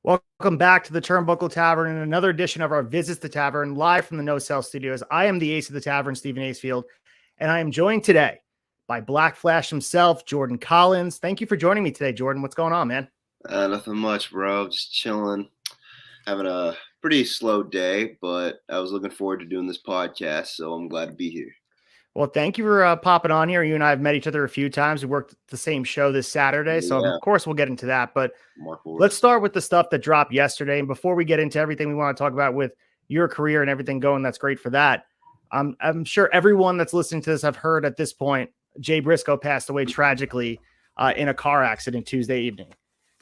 Welcome back to the Turnbuckle Tavern and another edition of our Visits the Tavern live from the No Cell Studios. I am the ace of the tavern, Stephen Acefield, and I am joined today by Black Flash himself, Jordan Collins. Thank you for joining me today, Jordan. What's going on, man? Nothing much, bro. Just chilling. Having a pretty slow day, but I was looking forward to doing this podcast, so I'm glad to be here. Well, thank you for popping on here. You and I have met each other a few times. We worked the same show this Saturday, so of course we'll get into that. But let's start with the stuff that dropped yesterday. And before we get into everything we want to talk about with your career and everything going, that's great for that. I'm sure everyone that's listening to this have heard at this point, Jay Briscoe passed away tragically in a car accident Tuesday evening.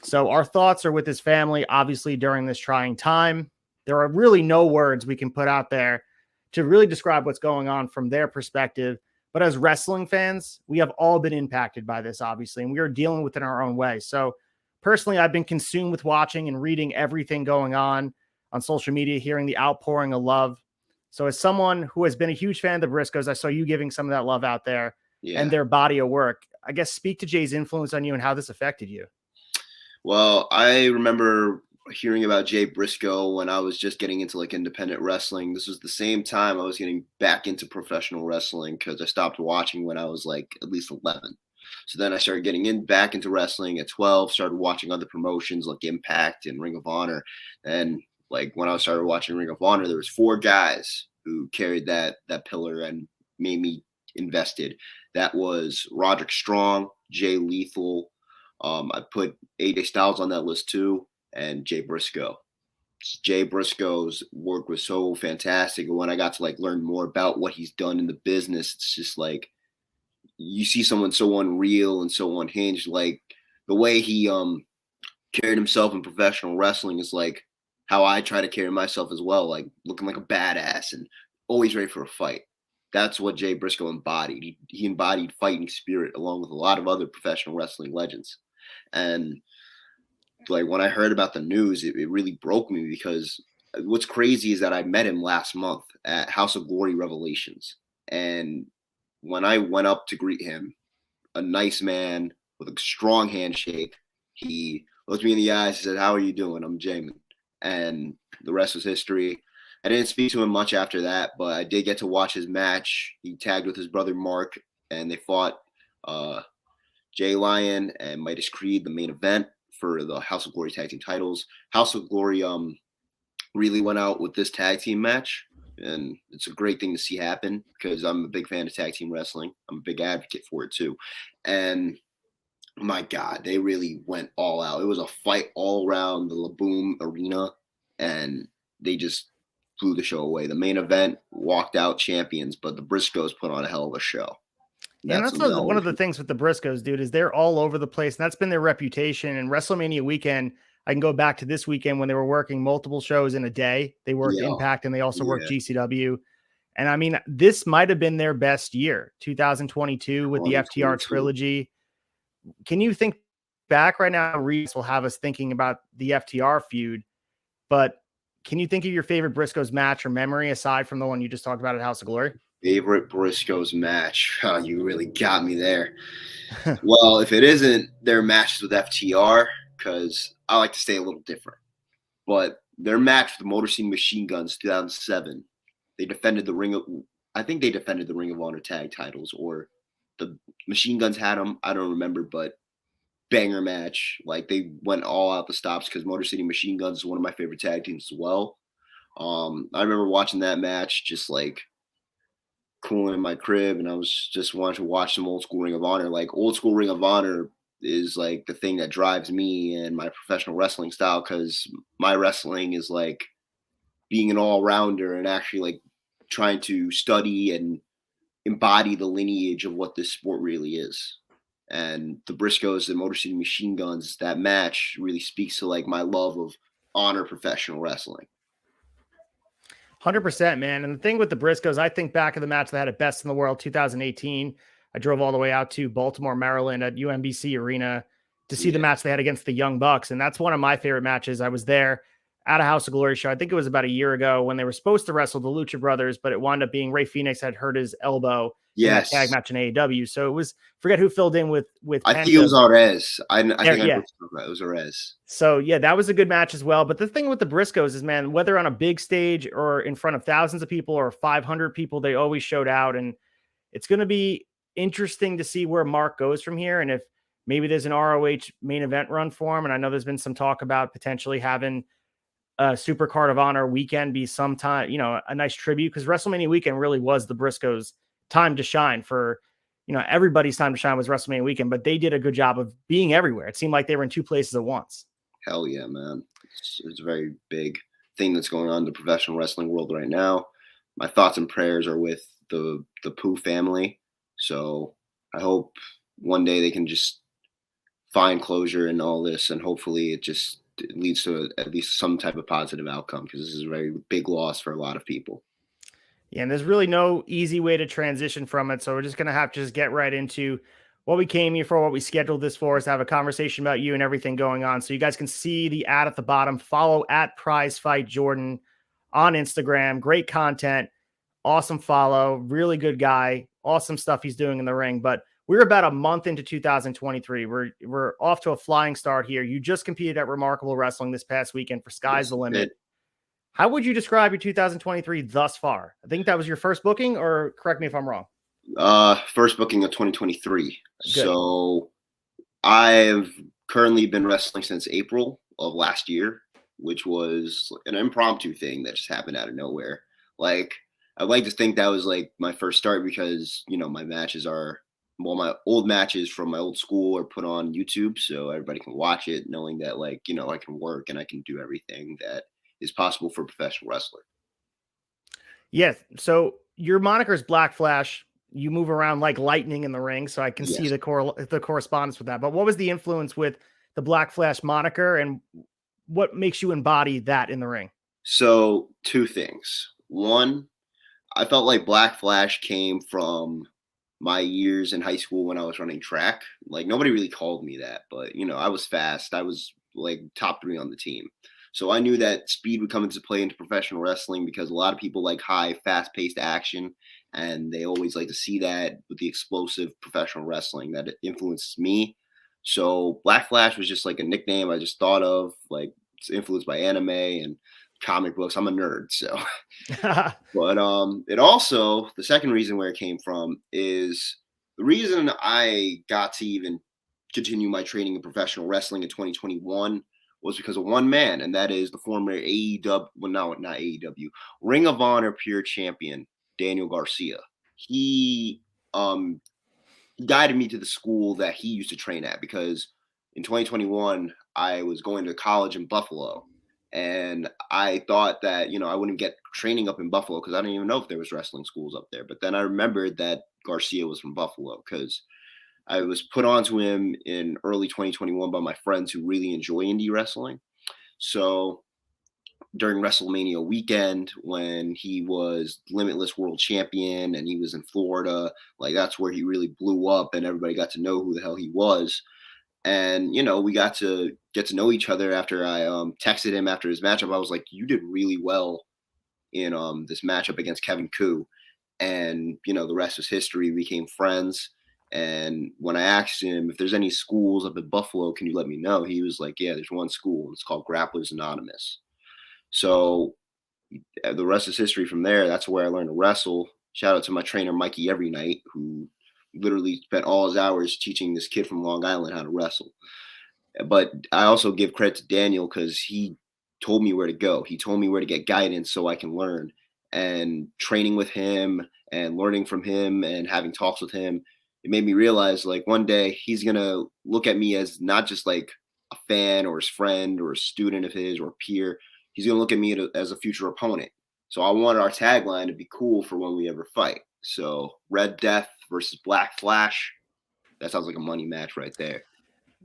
So our thoughts are with his family, obviously, during this trying time. There are really no words we can put out there to really describe what's going on from their perspective. But as wrestling fans, we have all been impacted by this, obviously, and we are dealing with it in our own way. So personally, I've been consumed with watching and reading everything going on social media, hearing the outpouring of love. So as someone who has been a huge fan of the Briscoes, I saw you giving some of that love out there and their body of work. I guess speak to Jay's influence on you and how this affected you. Well, I remember hearing about Jay Briscoe when I was just getting into like independent wrestling. This was the same time I was getting back into professional wrestling because I stopped watching when I was like at least 11. So then I started getting back into wrestling at 12, started watching other promotions like Impact and Ring of Honor. And like when I started watching Ring of Honor, there was 4 guys who carried that pillar and made me invested. That was Roderick Strong, Jay Lethal. I put AJ Styles on that list too, and Jay Briscoe. Jay Briscoe's work was so fantastic. And when I got to like learn more about what he's done in the business, it's just like you see someone so unreal and so unhinged. Like the way he carried himself in professional wrestling is like how I try to carry myself as well, like looking like a badass and always ready for a fight. That's what Jay Briscoe embodied. He embodied fighting spirit along with a lot of other professional wrestling legends. And like when I heard about the news, it really broke me because what's crazy is that I met him last month at House of Glory Revelations. And when I went up to greet him, a nice man with a strong handshake, he looked me in the eyes and said, "How are you doing? I'm Jamin." And the rest was history. I didn't speak to him much after that, but I did get to watch his match. He tagged with his brother Mark, and they fought Jay Lyon and Midas Creed, the main event for the House of Glory tag team titles. House of Glory really went out with this tag team match, and it's a great thing to see happen because I'm a big fan of tag team wrestling. I'm a big advocate for it too. And my God, they really went all out. It was a fight all around the Laboom Arena, and they just blew the show away. The main event walked out champions, but the Briscoes put on a hell of a show. That's one of the things with the Briscoes, dude, is they're all over the place. And that's been their reputation. And WrestleMania weekend, I can go back to this weekend when they were working multiple shows in a day. They worked Impact and they also worked GCW. And I mean, this might have been their best year, 2022 with the FTR trilogy. Can you think back right now? Reese will have us thinking about the FTR feud, but can you think of your favorite Briscoes match or memory aside from the one you just talked about at House of Glory? Favorite Briscoes match? Oh, you really got me there. Well, if it isn't their matches with FTR, because I like to stay a little different, but their match with the Motor City Machine Guns 2007, they defended the Ring of Honor tag titles, or the Machine Guns had them. I don't remember, but banger match. Like they went all out the stops because Motor City Machine Guns is one of my favorite tag teams as well. I remember watching that match just like cooling in my crib, and I was just wanting to watch some old school Ring of Honor. Like old school Ring of Honor is like the thing that drives me and my professional wrestling style, because my wrestling is like being an all-rounder and actually like trying to study and embody the lineage of what this sport really is. And the Briscoes and Motor City Machine Guns, that match really speaks to like my love of honor professional wrestling. 100%, man. And the thing with the Briscoes, I think back of the match that had it best in the world, 2018. I drove all the way out to Baltimore, Maryland at UMBC Arena to see the match they had against the Young Bucks. And that's one of my favorite matches. I was there at a House of Glory show. I think it was about a year ago when they were supposed to wrestle the Lucha Brothers, but it wound up being Rey Fenix had hurt his elbow in that tag match in AEW. So it was, forget who filled in with I Penta. think it was Arez. I think it was Arez. So yeah, that was a good match as well. But the thing with the Briscoes is, man, whether on a big stage or in front of thousands of people or 500 people, they always showed out. And it's going to be interesting to see where Mark goes from here. And if maybe there's an ROH main event run for him. And I know there's been some talk about potentially having a Super Card of Honor weekend be sometime, a nice tribute, because WrestleMania weekend really was the Briscoes' time to shine. For, everybody's time to shine was WrestleMania weekend, but they did a good job of being everywhere. It seemed like they were in two places at once. Hell yeah, man. It's a very big thing that's going on in the professional wrestling world right now. My thoughts and prayers are with the Pooh family. So I hope one day they can just find closure in all this, and hopefully it leads to at least some type of positive outcome, because this is a very big loss for a lot of people. Yeah, and there's really no easy way to transition from it. So we're just going to have to just get right into what we came here for, what we scheduled this for, is to have a conversation about you and everything going on. So you guys can see the ad at the bottom. Follow at Prize Fight Jordan on Instagram. Great content. Awesome follow. Really good guy. Awesome stuff he's doing in the ring. But we're about a month into 2023. We're off to a flying start here. You just competed at Remarkable Wrestling this past weekend for Sky's the Limit. How would you describe your 2023 thus far? I think that was your first booking, or correct me if I'm wrong. First booking of 2023. Good. So I've currently been wrestling since April of last year, which was an impromptu thing that just happened out of nowhere. Like, I'd like to think that was like my first start, because, my matches are, my old matches from my old school are put on YouTube, so everybody can watch it, knowing that, like, I can work and I can do everything that is possible for a professional wrestler. Yes. So your moniker is Black Flash. You move around like lightning in the ring, so I can see the correspondence with that. But what was the influence with the Black Flash moniker, and what makes you embody that in the ring? So two things. One, I felt like Black Flash came from my years in high school when I was running track. Like, nobody really called me that, but I was fast. I was like top 3 on the team. So I knew that speed would come into play into professional wrestling, because a lot of people like high, fast-paced action, and they always like to see that with the explosive professional wrestling that influences me. So Black Flash was just like a nickname I just thought of, like, it's influenced by anime and comic books. I'm a nerd, so. But it also, the second reason where it came from is the reason I got to even continue my training in professional wrestling in 2021 was because of one man, and that is the former AEW, well, no, not AEW, Ring of Honor Pure Champion, Daniel Garcia. He guided me to the school that he used to train at, because in 2021, I was going to college in Buffalo, and I thought that, I wouldn't get training up in Buffalo because I didn't even know if there was wrestling schools up there. But then I remembered that Garcia was from Buffalo, because I was put onto him in early 2021 by my friends who really enjoy indie wrestling. So during WrestleMania weekend, when he was Limitless World Champion and he was in Florida, like, that's where he really blew up and everybody got to know who the hell he was. And, we got to get to know each other after I texted him after his matchup. I was like, you did really well in this matchup against Kevin Koo. And, the rest is history. We became friends. And when I asked him if there's any schools up in Buffalo, can you let me know? He was like, yeah, there's one school. And it's called GRAPPLE'S Anonymous. So the rest is history from there. That's where I learned to wrestle. Shout out to my trainer, Mikey Every Night, who literally spent all his hours teaching this kid from Long Island how to wrestle. But I also give credit to Daniel, because he told me where to go. He told me where to get guidance so I can learn. And training with him and learning from him and having talks with him, it made me realize, like, one day he's going to look at me as not just like a fan or his friend or a student of his or a peer. He's going to look at me as a future opponent. So I wanted our tagline to be cool for when we ever fight. So Red Death versus Black Flash. That sounds like a money match right there.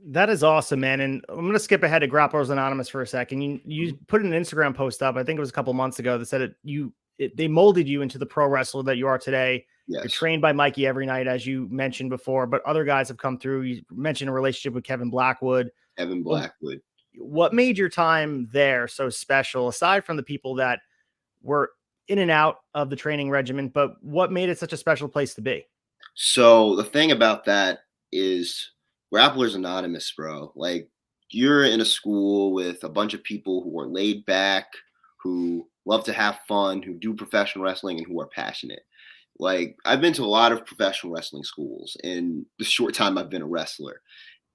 That is awesome, man. And I'm going to skip ahead to Grapplers Anonymous for a second. You put an Instagram post up, I think it was a couple months ago, that said they molded you into the pro wrestler that you are today. Yes. You're trained by Mikey Every Night, as you mentioned before, but other guys have come through. You mentioned a relationship with Kevin Blackwood. What made your time there so special, aside from the people that were in and out of the training regimen, but what made it such a special place to be? So the thing about that is Grapplers Anonymous, bro. Like you're in a school with a bunch of people who are laid back, who love to have fun, who do professional wrestling, and who are passionate. Like I've been to a lot of professional wrestling schools in the short time I've been a wrestler.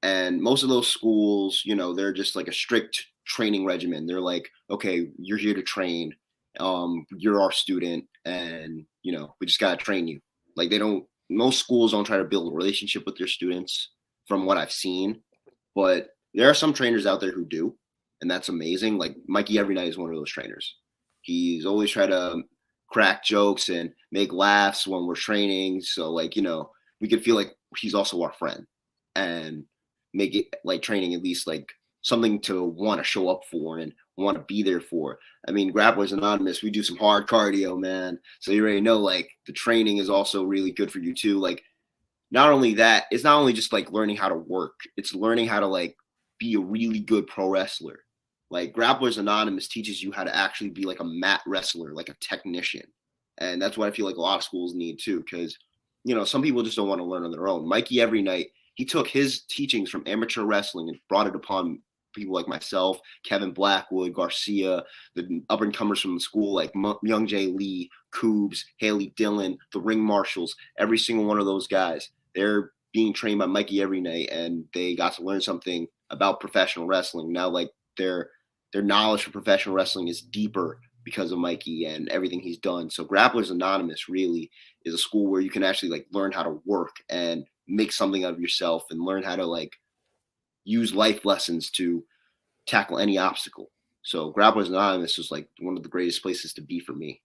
And most of those schools, they're just like a strict training regimen. They're like, okay, you're here to train. You're our student, and we just gotta train you. Like they don't. Most schools don't try to build a relationship with their students, from what I've seen. But there are some trainers out there who do, and that's amazing. Like Mikey Every Night is one of those trainers. He's always try to crack jokes and make laughs when we're training. So like we could feel like he's also our friend, and make it like training at least like something to want to show up for and want to be there for. I mean, Grapplers Anonymous, we do some hard cardio, man. So you already know like the training is also really good for you too. Like not only that, it's not only just like learning how to work, it's learning how to like be a really good pro wrestler. Like Grapplers Anonymous teaches you how to actually be like a mat wrestler, like a technician. And that's what I feel like a lot of schools need too, because some people just don't want to learn on their own. Mikey Every Night, he took his teachings from amateur wrestling and brought it upon people like myself, Kevin Blackwood, Garcia, the up and comers from the school like Young Jay Lee, Coobs, Haley Dillon, the Ring Marshals. Every single one of those guys, they're being trained by Mikey Every Night, and they got to learn something about professional wrestling. Now, like their knowledge for professional wrestling is deeper because of Mikey and everything he's done. So Grapplers Anonymous really is a school where you can actually like learn how to work and make something out of yourself and learn how to like use life lessons to tackle any obstacle. So Grapplers Anonymous is like one of the greatest places to be for me.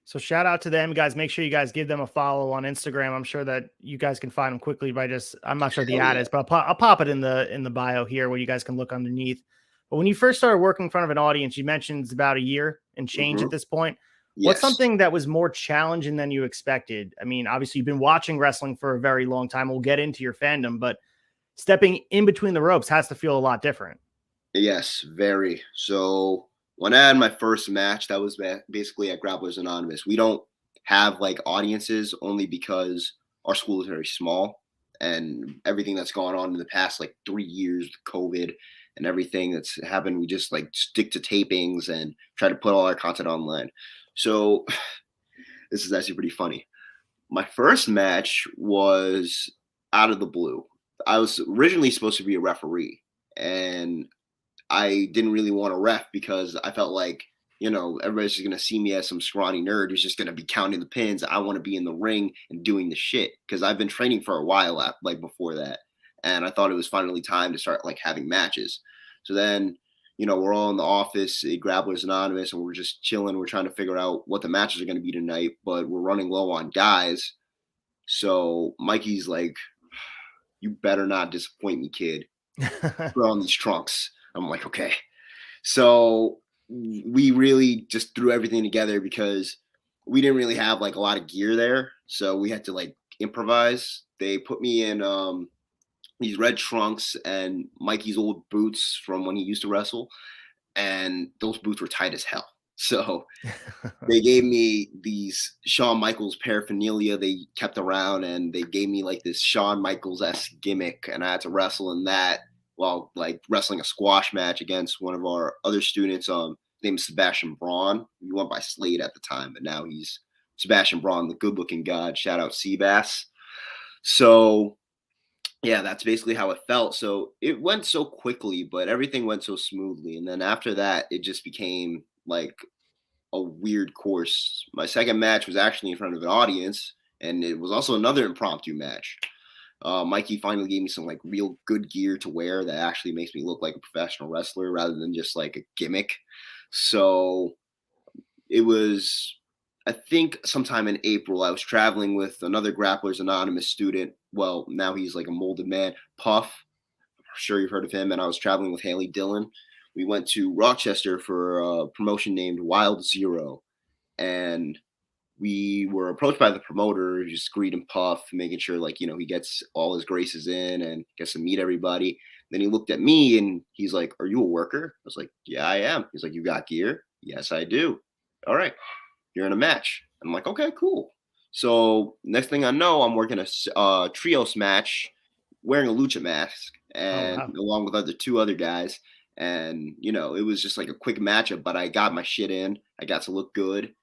So shout out to them, guys. Make sure you guys give them a follow on Instagram. I'm sure that you guys can find them quickly by I'm not sure the ad is, but I'll pop it in the bio here where you guys can look underneath. But when you first started working in front of an audience, you mentioned it's about a year and change at this point. Yes. What's something that was more challenging than you expected? I mean, obviously you've been watching wrestling for a very long time. We'll get into your fandom, but stepping in between the ropes has to feel a lot different. Yes, very. So when I had my first match, that was basically at Grapplers Anonymous. We don't have like audiences only because our school is very small, and everything that's gone on in the past like 3 years, COVID and everything that's happened, we just like stick to tapings and try to put all our content online. So this is actually pretty funny. My first match was out of the blue. I was originally supposed to be a referee, and I didn't really want to ref because I felt like, everybody's just going to see me as some scrawny nerd who's just going to be counting the pins. I want to be in the ring and doing the shit because I've been training for a while like before that. And I thought it was finally time to start like having matches. So then, we're all in the office at Grapplers Anonymous, and we're just chilling. We're trying to figure out what the matches are going to be tonight, but we're running low on guys. So Mikey's like, you better not disappoint me, kid. Put on these trunks. I'm like, okay. So we really just threw everything together because we didn't really have like a lot of gear there. So we had to like improvise. They put me in these red trunks and Mikey's old boots from when he used to wrestle. And those boots were tight as hell. So they gave me these Shawn Michaels paraphernalia they kept around, and they gave me like this Shawn Michaels-esque gimmick, and I had to wrestle in that while like wrestling a squash match against one of our other students, named Sebastian Braun. He went by Slade at the time, but now he's Sebastian Braun, the good-looking god. Shout out Seabass. So yeah, that's basically how it felt. So it went so quickly, but everything went so smoothly. And then after that, it just became like a weird course. My second match was actually in front of an audience, and it was also another impromptu match. Mikey finally gave me some like real good gear to wear that actually makes me look like a professional wrestler rather than just like a gimmick. So it was, I think sometime in April, I was traveling with another Grapplers Anonymous student. Well, now he's like a molded man, Puff. I'm sure you've heard of him. And I was traveling with Haley Dillon. We went to Rochester for a promotion named Wild Zero. And we were approached by the promoter, just greeting Puff, making sure like, he gets all his graces in and gets to meet everybody. Then he looked at me and he's like, "Are you a worker?" I was like, "Yeah, I am." He's like, "You got gear?" "Yes, I do." "All right, you're in a match." I'm like, "Okay, cool." So next thing I know, I'm working a trios match, wearing a lucha mask, and along with two other guys. And it was just like a quick matchup, but I got my shit in. I got to look good,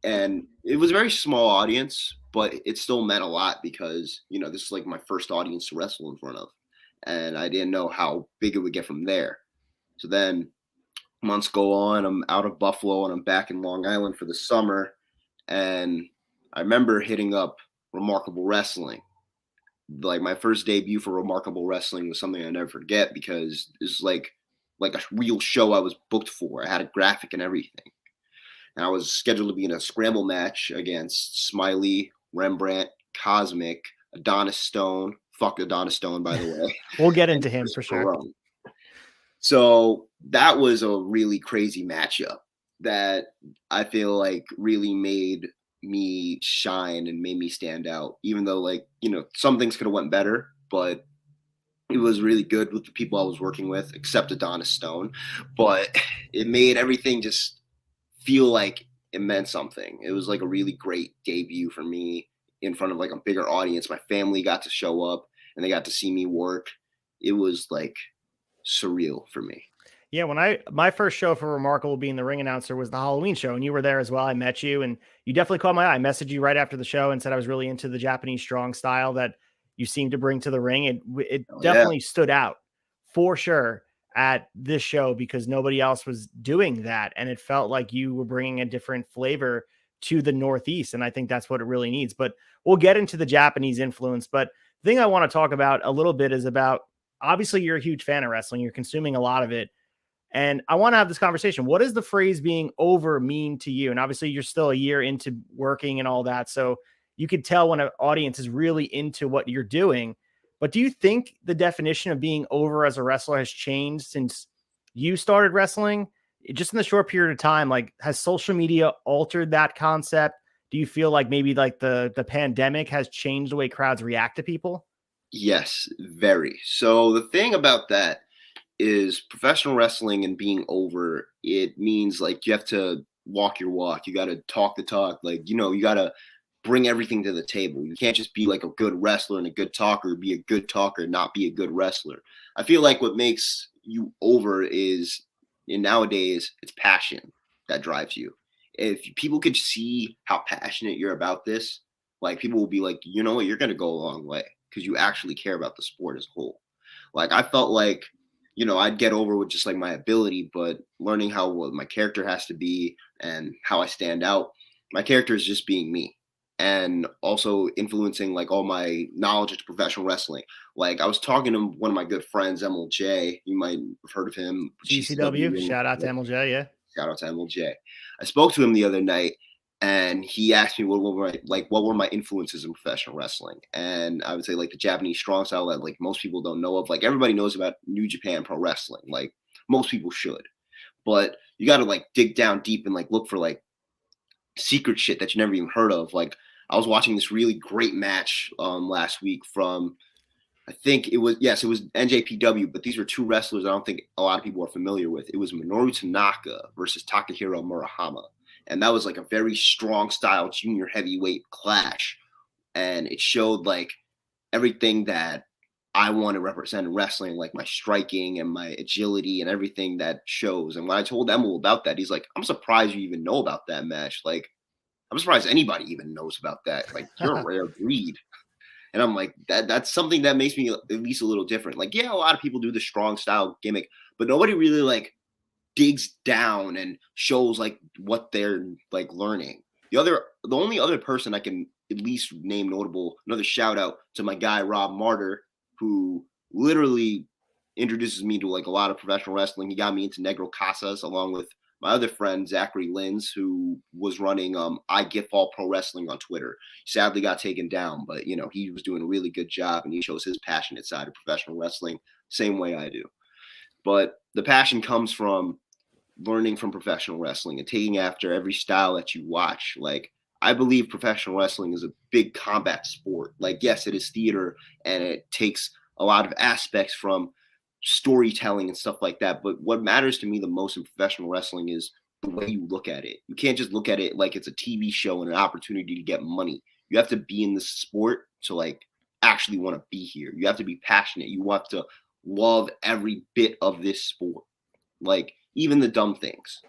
and it was a very small audience, but it still meant a lot because this is like my first audience to wrestle in front of, and I didn't know how big it would get from there. So then months go on, I'm out of Buffalo and I'm back in Long Island for the summer, and I remember hitting up Remarkable Wrestling. Like my first debut for Remarkable Wrestling was something I never forget because it's like a real show I was booked for. I had a graphic and everything. And I was scheduled to be in a scramble match against Smiley, Rembrandt, Cosmic, Adonis Stone. Fuck Adonis Stone, by the way. We'll get into him for sure. So that was a really crazy matchup that I feel like really made me shine and made me stand out, even though some things could have went better, but it was really good with the people I was working with, except Adonis Stone. But it made everything just feel like it meant something. It was like a really great debut for me in front of like a bigger audience. My family got to show up and they got to see me work. It was like surreal for me. Yeah, when my first show for Remarkable being the ring announcer was the Halloween show, and you were there as well. I met you, and you definitely caught my eye. I messaged you right after the show and said I was really into the Japanese strong style that you seemed to bring to the ring. It definitely stood out for sure at this show because nobody else was doing that, and it felt like you were bringing a different flavor to the Northeast, and I think that's what it really needs. But we'll get into the Japanese influence. But the thing I want to talk about a little bit is about, obviously you're a huge fan of wrestling. You're consuming a lot of it. And I want to have this conversation. What does the phrase being over mean to you? And obviously you're still a year into working and all that. So you could tell when an audience is really into what you're doing. But do you think the definition of being over as a wrestler has changed since you started wrestling? Just in the short period of time, like, has social media altered that concept? Do you feel like maybe like the pandemic has changed the way crowds react to people? Yes, very. So the thing about that is professional wrestling and being over, it means like you have to walk your walk. You got to talk the talk. Like, you got to bring everything to the table. You can't just be like a good wrestler and a good talker, be a good talker and not be a good wrestler. I feel like what makes you over is, nowadays, it's passion that drives you. If people could see how passionate you're about this, like people will be like, you know what, you're going to go a long way because you actually care about the sport as a whole. Like I felt like, I'd get over with just like my ability, but learning how what my character has to be and how I stand out. My character is just being me, and also influencing like all my knowledge of professional wrestling. Like I was talking to one of my good friends, MLJ. You might have heard of him. GCW. Shout out to MLJ. Yeah. Shout out to MLJ. I spoke to him the other night, and he asked me what were my influences in professional wrestling, and I would say like the Japanese strong style that like most people don't know of. Like everybody knows about New Japan Pro Wrestling, like most people should, but you got to like dig down deep and like look for like secret shit that you never even heard of. Like I was watching this really great match last week from, I think it was NJPW, but these were two wrestlers I don't think a lot of people are familiar with. It was Minoru Tanaka versus Takahiro Murahama. And that was like a very strong style junior heavyweight clash. And it showed like everything that I want to represent in wrestling, like my striking and my agility and everything that shows. And when I told Emil about that, he's like, I'm surprised you even know about that match. Like, I'm surprised anybody even knows about that. Like, you're a rare breed. And I'm like, that's something that makes me at least a little different. Like, yeah, a lot of people do the strong style gimmick, but nobody really like digs down and shows like what they're like learning. The only other person I can at least name notable, another shout out to my guy Rob Martyr, who literally introduces me to like a lot of professional wrestling. He got me into Negro Casas along with my other friend Zachary Lins, who was running I Get Fall Pro Wrestling on Twitter. He sadly got taken down, but he was doing a really good job, and he shows his passionate side of professional wrestling same way I do. But the passion comes from learning from professional wrestling and taking after every style that you watch. Like I believe professional wrestling is a big combat sport. Like, yes, it is theater and it takes a lot of aspects from storytelling and stuff like that. But what matters to me the most in professional wrestling is the way you look at it. You can't just look at it like it's a TV show and an opportunity to get money. You have to be in the sport to like actually want to be here. You have to be passionate. You want to love every bit of this sport, like even the dumb things.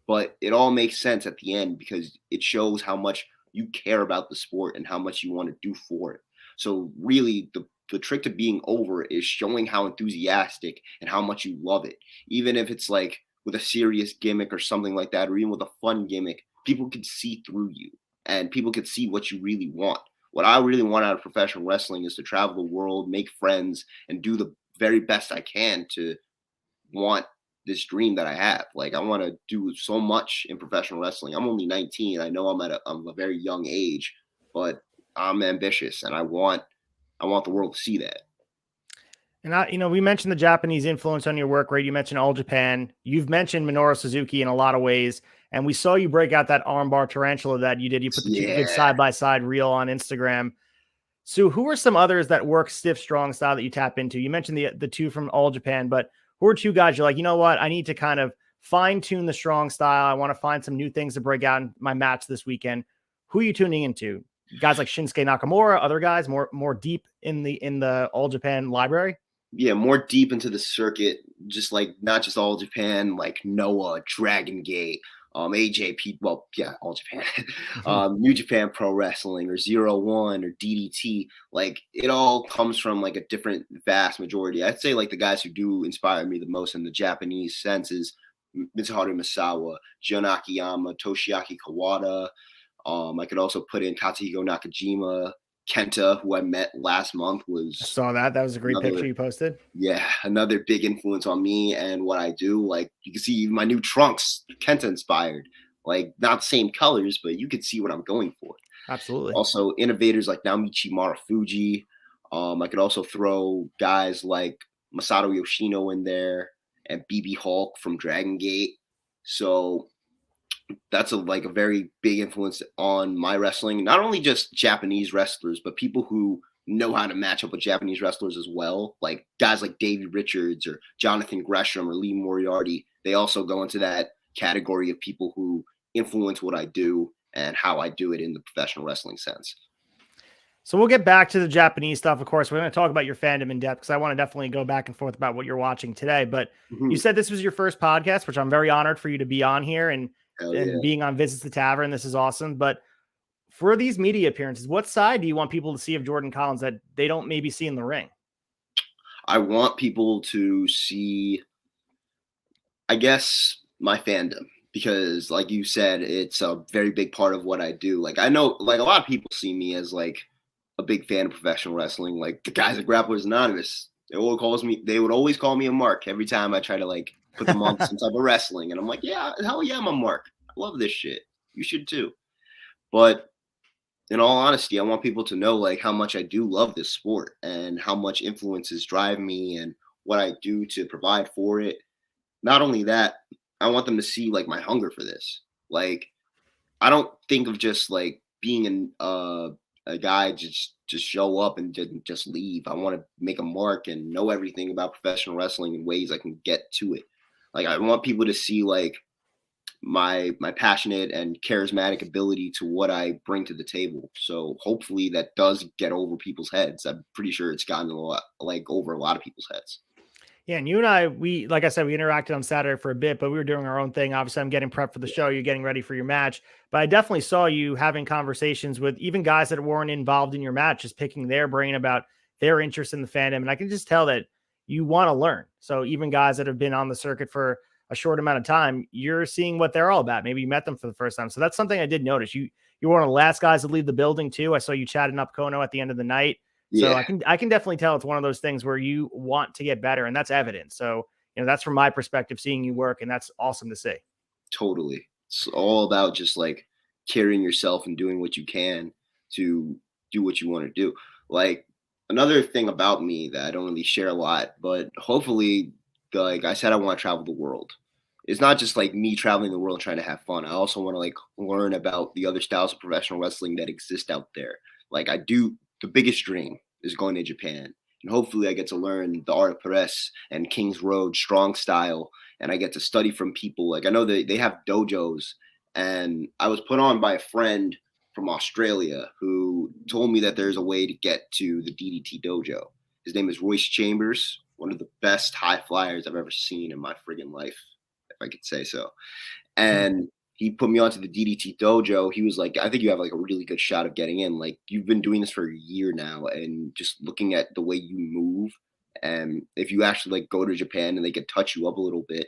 But it all makes sense at the end because it shows how much you care about the sport and how much you want to do for it. So really the trick to being over is showing how enthusiastic and how much you love it. Even if it's like with a serious gimmick or something like that, or even with a fun gimmick, people can see through you and people can see what you really want. What I really want out of professional wrestling is to travel the world, make friends, and do the very best I can to want this dream that I have. Like I want to do so much in professional wrestling. I'm only 19. I know I'm a very young age, but I'm ambitious and I want the world to see that. And we mentioned the Japanese influence on your work, right? You mentioned All Japan. You've mentioned Minoru Suzuki in a lot of ways. And we saw you break out that armbar tarantula that you did. You put the two good side-by-side reel on Instagram. So who are some others that work stiff, strong style that you tap into? You mentioned the two from All Japan, but who are two guys you're like, you know what? I need to kind of fine-tune the strong style. I want to find some new things to break out in my match this weekend. Who are you tuning into? Guys like Shinsuke Nakamura, other guys more deep in the All Japan library? Yeah, more deep into the circuit, just like not just All Japan, like Noah, Dragon Gate, AJP, well, yeah, All Japan, New Japan Pro Wrestling or 0-1 or DDT. Like it all comes from like a different vast majority. I'd say like the guys who do inspire me the most in the Japanese sense is Mitsuharu Misawa, Jun Akiyama, Toshiaki Kawada. I could also put in Katsuhiko Nakajima. Kenta, who I met last month, I saw that. That was a great picture you posted. Yeah, another big influence on me and what I do. Like you can see my new trunks, Kenta inspired. Like not the same colors, but you can see what I'm going for. Absolutely. Also, innovators like Naomichi Marufuji. I could also throw guys like Masato Yoshino in there and BB Hulk from Dragon Gate. So that's a very big influence on my wrestling. Not only just Japanese wrestlers, but people who know how to match up with Japanese wrestlers as well. Like guys like Davey Richards or Jonathan Gresham or Lee Moriarty. They also go into that category of people who influence what I do and how I do it in the professional wrestling sense. So we'll get back to the Japanese stuff. Of course, we're going to talk about your fandom in depth because I want to definitely go back and forth about what you're watching today. But you said this was your first podcast, which I'm very honored for you to be on here and being on Visits the Tavern. This is awesome. But for these media appearances, what side do you want people to see of Jordan Collins that they don't maybe see in the ring? I want people to see, I guess, my fandom. Because like you said, it's a very big part of what I do. Like I know like a lot of people see me as like a big fan of professional wrestling. Like the guys at Grapplers Anonymous, they would always call me a mark every time I try to like put them on some type of wrestling. And I'm like, yeah, hell yeah, I'm a mark. I love this shit. You should too. But in all honesty, I want people to know like how much I do love this sport and how much influences drive me and what I do to provide for it. Not only that, I want them to see like my hunger for this. Like, I don't think of just like being a guy just show up and just leave. I want to make a mark and know everything about professional wrestling in ways I can get to it. Like, I want people to see like my passionate and charismatic ability to what I bring to the table. So hopefully that does get over people's heads. I'm pretty sure it's gotten a lot like over a lot of people's heads. Yeah, and you and I, like I said, we interacted on Saturday for a bit, but we were doing our own thing. Obviously, I'm getting prepped for the show. You're getting ready for your match. But I definitely saw you having conversations with even guys that weren't involved in your match, just picking their brain about their interest in the fandom. And I can just tell that you want to learn. So even guys that have been on the circuit for a short amount of time, you're seeing what they're all about. Maybe you met them for the first time. So that's something I did notice. You're one of the last guys to leave the building too. I saw you chatting up Kono at the end of the night. So yeah. I can definitely tell it's one of those things where you want to get better, and that's evident. So, that's from my perspective, seeing you work, and that's awesome to see. Totally. It's all about just like carrying yourself and doing what you can to do what you want to do. Like another thing about me that I don't really share a lot, but hopefully, like I said, I want to travel the world. It's not just like me traveling the world and trying to have fun. I also want to like learn about the other styles of professional wrestling that exist out there. Like the biggest dream is going to Japan. And hopefully I get to learn the art of press and King's Road strong style. And I get to study from people. Like I know they have dojos. And I was put on by a friend from Australia who told me that there's a way to get to the DDT dojo. His name is Royce Chambers, one of the best high flyers I've ever seen in my friggin' life, if I could say so. And he put me onto the DDT dojo. He was like, I think you have like a really good shot of getting in. Like, you've been doing this for a year now, and just looking at the way you move, and if you actually like go to Japan and they could touch you up a little bit,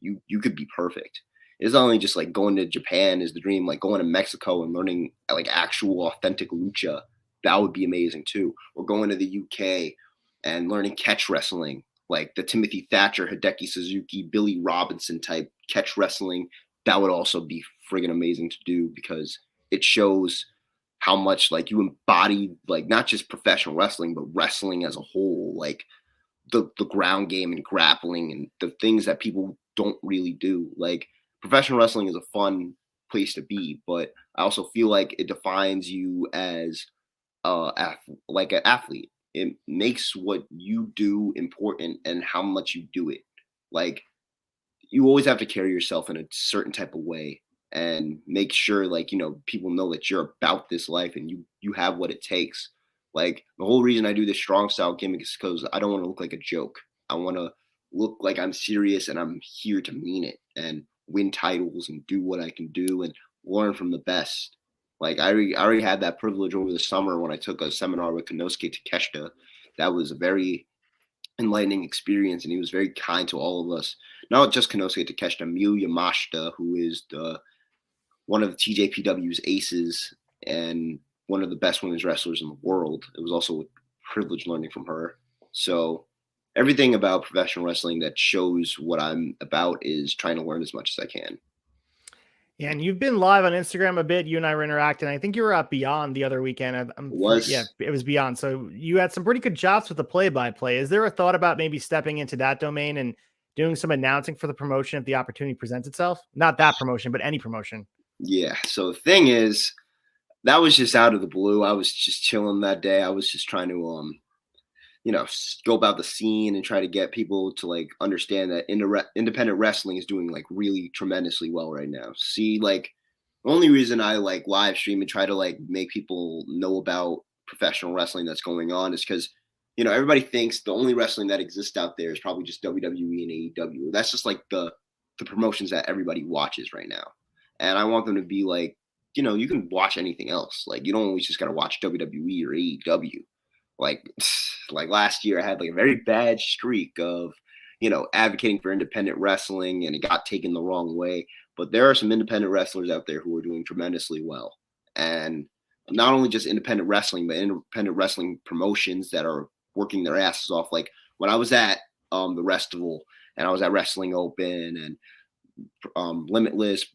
you could be perfect. It's not only just like going to Japan is the dream, like going to Mexico and learning like actual authentic lucha. That would be amazing too. Or going to the UK and learning catch wrestling, like the Timothy Thatcher, Hideki Suzuki, Billy Robinson type catch wrestling. That would also be friggin' amazing to do, because it shows how much like you embody like not just professional wrestling, but wrestling as a whole, like the ground game and grappling and the things that people don't really do. Like, professional wrestling is a fun place to be, but I also feel like it defines you as like an athlete. It makes what you do important and how much you do it. Like, you always have to carry yourself in a certain type of way and make sure, like, people know that you're about this life and you have what it takes. Like, the whole reason I do this strong style gimmick is because I don't want to look like a joke. I want to look like I'm serious and I'm here to mean it and win titles and do what I can do and learn from the best. Like, I already had that privilege over the summer when I took a seminar with Konosuke Takeshita. That was a very enlightening experience, and he was very kind to all of us. Not just Konosuke Takeshita, Miyu Yamashita, who is one of the TJPW's aces and one of the best women's wrestlers in the world. It was also a privilege learning from her. So everything about professional wrestling that shows what I'm about is trying to learn as much as I can. Yeah, and you've been live on Instagram a bit. You and I were interacting. I think you were at Beyond the other weekend. Yeah, it was Beyond. So you had some pretty good chops with the play-by-play. Is there a thought about maybe stepping into that domain and doing some announcing for the promotion if the opportunity presents itself? Not that promotion, but any promotion. Yeah. So the thing is, that was just out of the blue. I was just chilling that day. I was just trying to go about the scene and try to get people to like understand that independent wrestling is doing like really tremendously well right now. See, like, the only reason I like live stream and try to like make people know about professional wrestling that's going on is because everybody thinks the only wrestling that exists out there is probably just WWE and AEW. That's just like the promotions that everybody watches right now, and I want them to be like, you can watch anything else. Like, you don't always just got to watch WWE or AEW. Like like last year I had like a very bad streak of advocating for independent wrestling, and it got taken the wrong way. But there are some independent wrestlers out there who are doing tremendously well, and not only just independent wrestling, but independent wrestling promotions that are working their asses off. Like, when I was at the Restival, and I was at Wrestling Open and Limitless,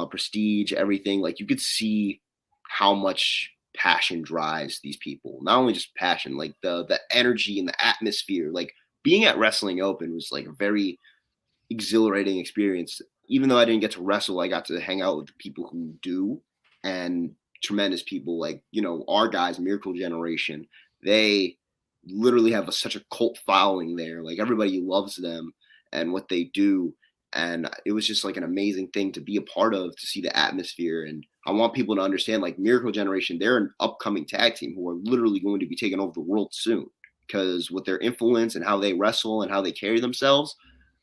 Prestige, everything, like, you could see how much passion drives these people. Not only just passion, like the energy and the atmosphere. Like, being at Wrestling Open was like a very exhilarating experience. Even though I didn't get to wrestle, I got to hang out with the people who do, and tremendous people like our guys, Miracle Generation. They literally have such a cult following there. Like, everybody loves them and what they do. And it was just like an amazing thing to be a part of, to see the atmosphere. And I want people to understand, like, Miracle Generation, they're an upcoming tag team who are literally going to be taking over the world soon, because with their influence and how they wrestle and how they carry themselves,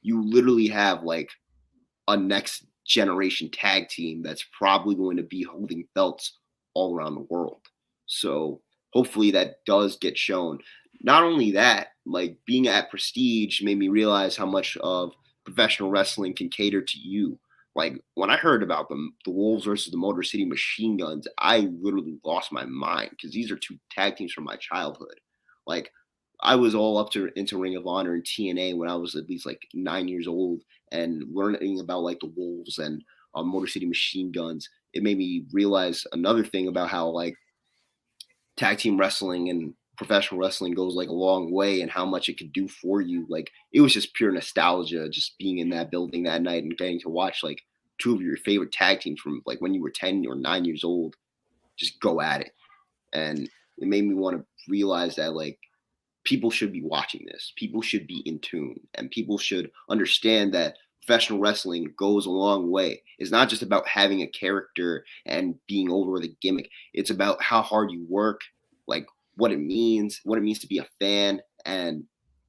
you literally have like a next generation tag team that's probably going to be holding belts all around the world. So hopefully that does get shown. Not only that, like, being at Prestige made me realize how much of professional wrestling can cater to you. Like, when I heard about the Wolves versus the Motor City Machine Guns, I literally lost my mind, because these are two tag teams from my childhood. Like, I was all up to into Ring of Honor and TNA when I was at least like 9 years old, and learning about like the Wolves and Motor City Machine Guns. It made me realize another thing about how like tag team wrestling and professional wrestling goes like a long way, and how much it could do for you. Like, it was just pure nostalgia just being in that building that night and getting to watch like two of your favorite tag teams from like when you were 10 or 9 years old just go at it. And it made me want to realize that like people should be watching this. People should be in tune, and people should understand that professional wrestling goes a long way. It's not just about having a character and being over with a gimmick. It's about how hard you work, like what it means to be a fan, and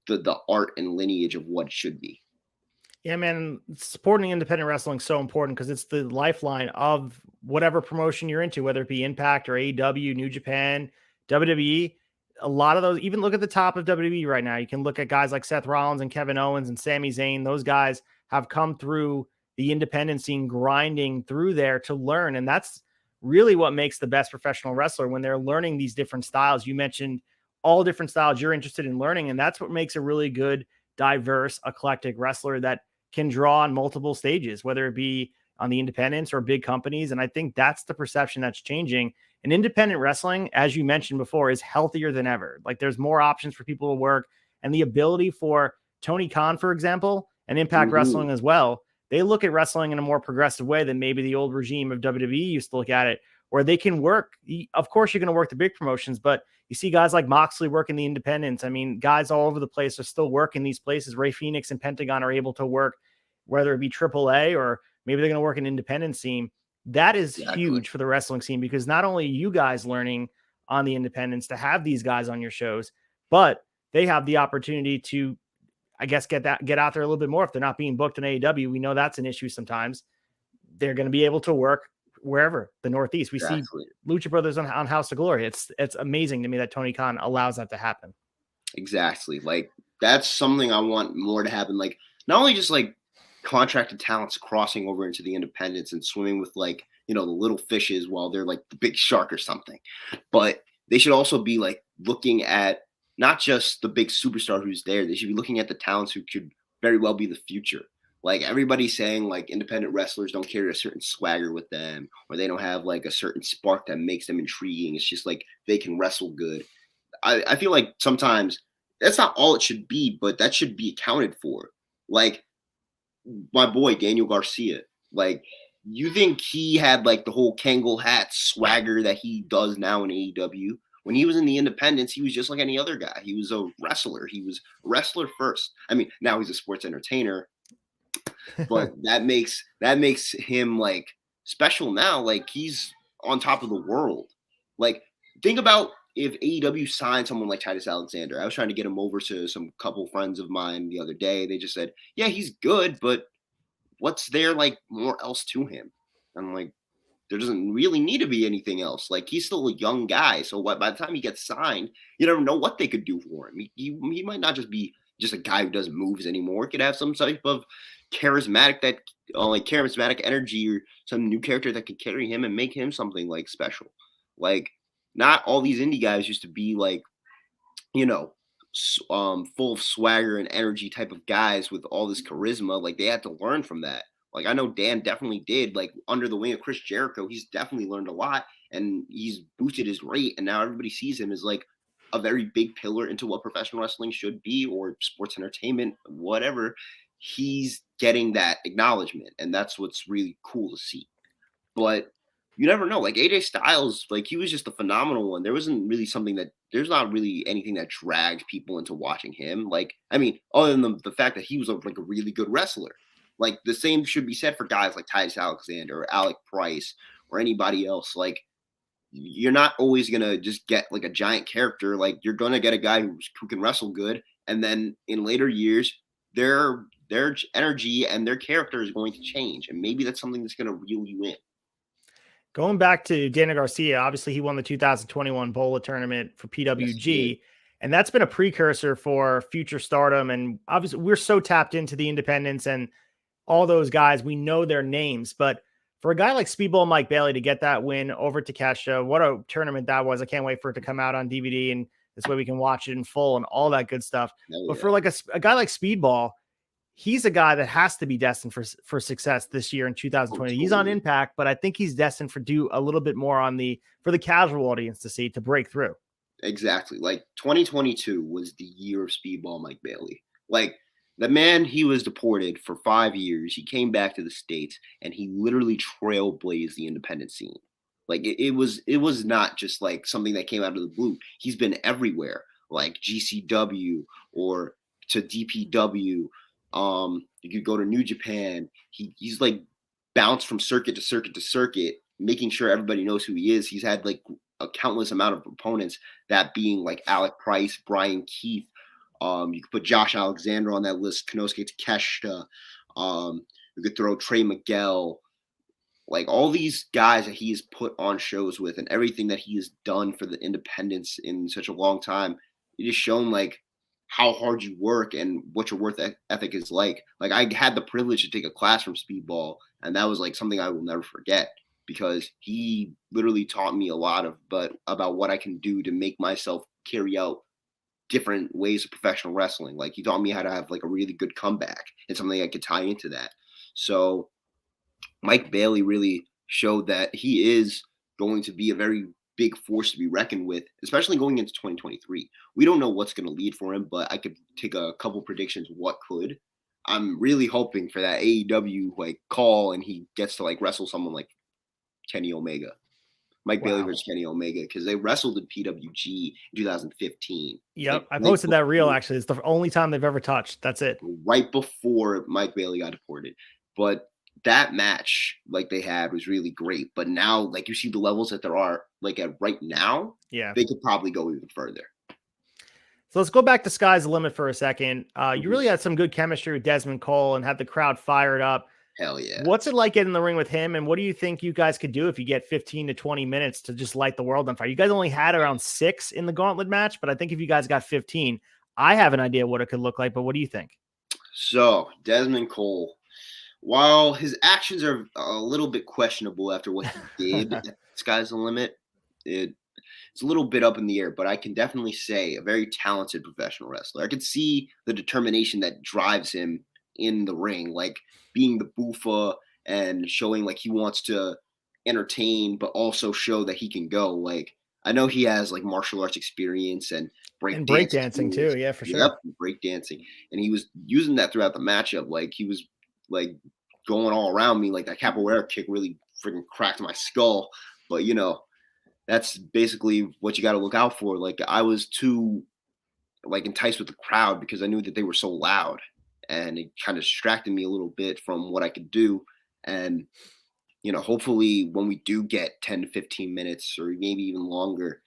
the art and lineage of what it should be. Yeah, man, supporting independent wrestling is so important because it's the lifeline of whatever promotion you're into, whether it be Impact or AEW, New Japan, WWE. A lot of those, even look at the top of WWE right now. You can look at guys like Seth Rollins and Kevin Owens and Sami Zayn. Those guys have come through the independent scene, grinding through there to learn. And that's really what makes the best professional wrestler, when they're learning these different styles. You mentioned all different styles you're interested in learning, and that's what makes a really good, diverse, eclectic wrestler that can draw on multiple stages, whether it be on the independents or big companies. And I think that's the perception that's changing. And independent wrestling, as you mentioned before, is healthier than ever. Like, there's more options for people to work, and the ability for Tony Khan, for example, and Impact Wrestling as well. They look at wrestling in a more progressive way than maybe the old regime of WWE used to look at it, where they can work. Of course, you're going to work the big promotions, but you see guys like Moxley working the independents. I mean, guys all over the place are still working these places. Ray Phoenix and Pentagon are able to work, whether it be AAA or maybe they're going to work an independent scene. That is huge for the wrestling scene, because not only you guys learning on the independents to have these guys on your shows, but they have the opportunity to, I guess, get out there a little bit more. If they're not being booked in AEW, we know that's an issue sometimes. They're going to be able to work wherever, the Northeast. We see Lucha Brothers on House of Glory. It's amazing to me that Tony Khan allows that to happen. Exactly. Like, that's something I want more to happen. Like, not only just like contracted talents crossing over into the independents and swimming with, like, you know, the little fishes while they're like the big shark or something, but they should also be like looking at not just the big superstar who's there. They should be looking at the talents who could very well be the future. Like, everybody's saying like independent wrestlers don't carry a certain swagger with them, or they don't have like a certain spark that makes them intriguing. It's just like they can wrestle good. I feel like sometimes that's not all it should be, but that should be accounted for. Like, my boy Daniel Garcia, like, you think he had like the whole Kangol hat swagger that he does now in AEW? When he was in the independents, he was just like any other guy. He was a wrestler. He was a wrestler first. I mean, now he's a sports entertainer, but that makes him like special now. Like, he's on top of the world. Like, think about if AEW signed someone like Titus Alexander. I was trying to get him over to some couple friends of mine the other day. They just said, yeah, he's good, but what's there like more else to him? I'm like, there doesn't really need to be anything else. Like, he's still a young guy. So by the time he gets signed, you never know what they could do for him. He might not just be just a guy who does moves anymore. He could have some type of charismatic energy, or some new character that could carry him and make him something like special. Like, not all these indie guys used to be like, you know, full of swagger and energy type of guys with all this charisma. Like, they had to learn from that. Like, I know Dan definitely did. Like, under the wing of Chris Jericho, he's definitely learned a lot, and he's boosted his rate. And now everybody sees him as like a very big pillar into what professional wrestling should be, or sports entertainment, whatever. He's getting that acknowledgement, and that's what's really cool to see. But you never know. Like, AJ Styles, like, he was just a phenomenal one. There's not really anything that drags people into watching him. Like, I mean, other than the fact that he was like a really good wrestler. Like, the same should be said for guys like Titus Alexander or Alec Price or anybody else. Like, you're not always going to just get like a giant character. Like, you're going to get a guy who can wrestle good. And then in later years, their energy and their character is going to change. And maybe that's something that's going to reel you in. Going back to Daniel Garcia, obviously he won the 2021 Bola tournament for PWG, yes, and that's been a precursor for future stardom. And obviously we're so tapped into the independents and all those guys. We know their names, but for a guy like Speedball Mike Bailey to get that win over Takeshita, what a tournament that was. I can't wait for it to come out on DVD, and this way we can watch it in full and all that good stuff. Oh, but for like a guy like Speedball, he's a guy that has to be destined for success this year in 2020. He's on Impact, but I think he's destined for do a little bit more for the casual audience to see, to break through. Exactly. Like, 2022 was the year of Speedball Mike Bailey. Like, the man, he was deported for 5 years. He came back to the States, and he literally trailblazed the independent scene. Like, it was not just like something that came out of the blue. He's been everywhere, like GCW or to DPW. You could go to New Japan. He's like bounced from circuit to circuit to circuit, making sure everybody knows who he is. He's had like a countless amount of opponents, that being like Alec Price, Brian Keith. You could put Josh Alexander on that list, Konosuke Takeshita. You could throw Trey Miguel. Like all these guys that he has put on shows with, and everything that he has done for the independents in such a long time, it has shown like how hard you work and what your work ethic is like. Like I had the privilege to take a class from Speedball, and that was like something I will never forget, because he literally taught me a lot about what I can do to make myself carry out different ways of professional wrestling. Like he taught me how to have like a really good comeback and something I could tie into that. So Mike Bailey really showed that he is going to be a very big force to be reckoned with, especially going into 2023. We don't know what's going to lead for him, but I could take a couple predictions what could. I'm really hoping for that AEW like call and he gets to like wrestle someone like Kenny Omega. Mike Bailey versus Kenny Omega, because they wrestled in PWG in 2015. Yep, like, I posted that reel actually. It's the only time they've ever touched. That's it. Right before Mike Bailey got deported. But that match like they had was really great. But now like you see the levels that there are like at right now, they could probably go even further. So let's go back to Sky's the Limit for a second. You really had some good chemistry with Desmond Cole and had the crowd fired up. Hell yeah. What's it like getting in the ring with him? And what do you think you guys could do if you get 15 to 20 minutes to just light the world on fire? You guys only had around 6 in the gauntlet match, but I think if you guys got 15, I have an idea what it could look like, but what do you think? So Desmond Cole, while his actions are a little bit questionable after what he did at Sky's the Limit, it's a little bit up in the air, but I can definitely say a very talented professional wrestler. I could see the determination that drives him in the ring, like being the boofa and showing like he wants to entertain, but also show that he can go. Like I know he has like martial arts experience and breakdancing too. Yeah, for sure. Yep, breakdancing. And he was using that throughout the matchup. Like he was like going all around me. Like that capoeira kick really freaking cracked my skull. But you know, that's basically what you got to look out for. Like I was too like enticed with the crowd because I knew that they were so loud, and it kind of distracted me a little bit from what I could do. And you know, hopefully when we do get 10 to 15 minutes or maybe even longer,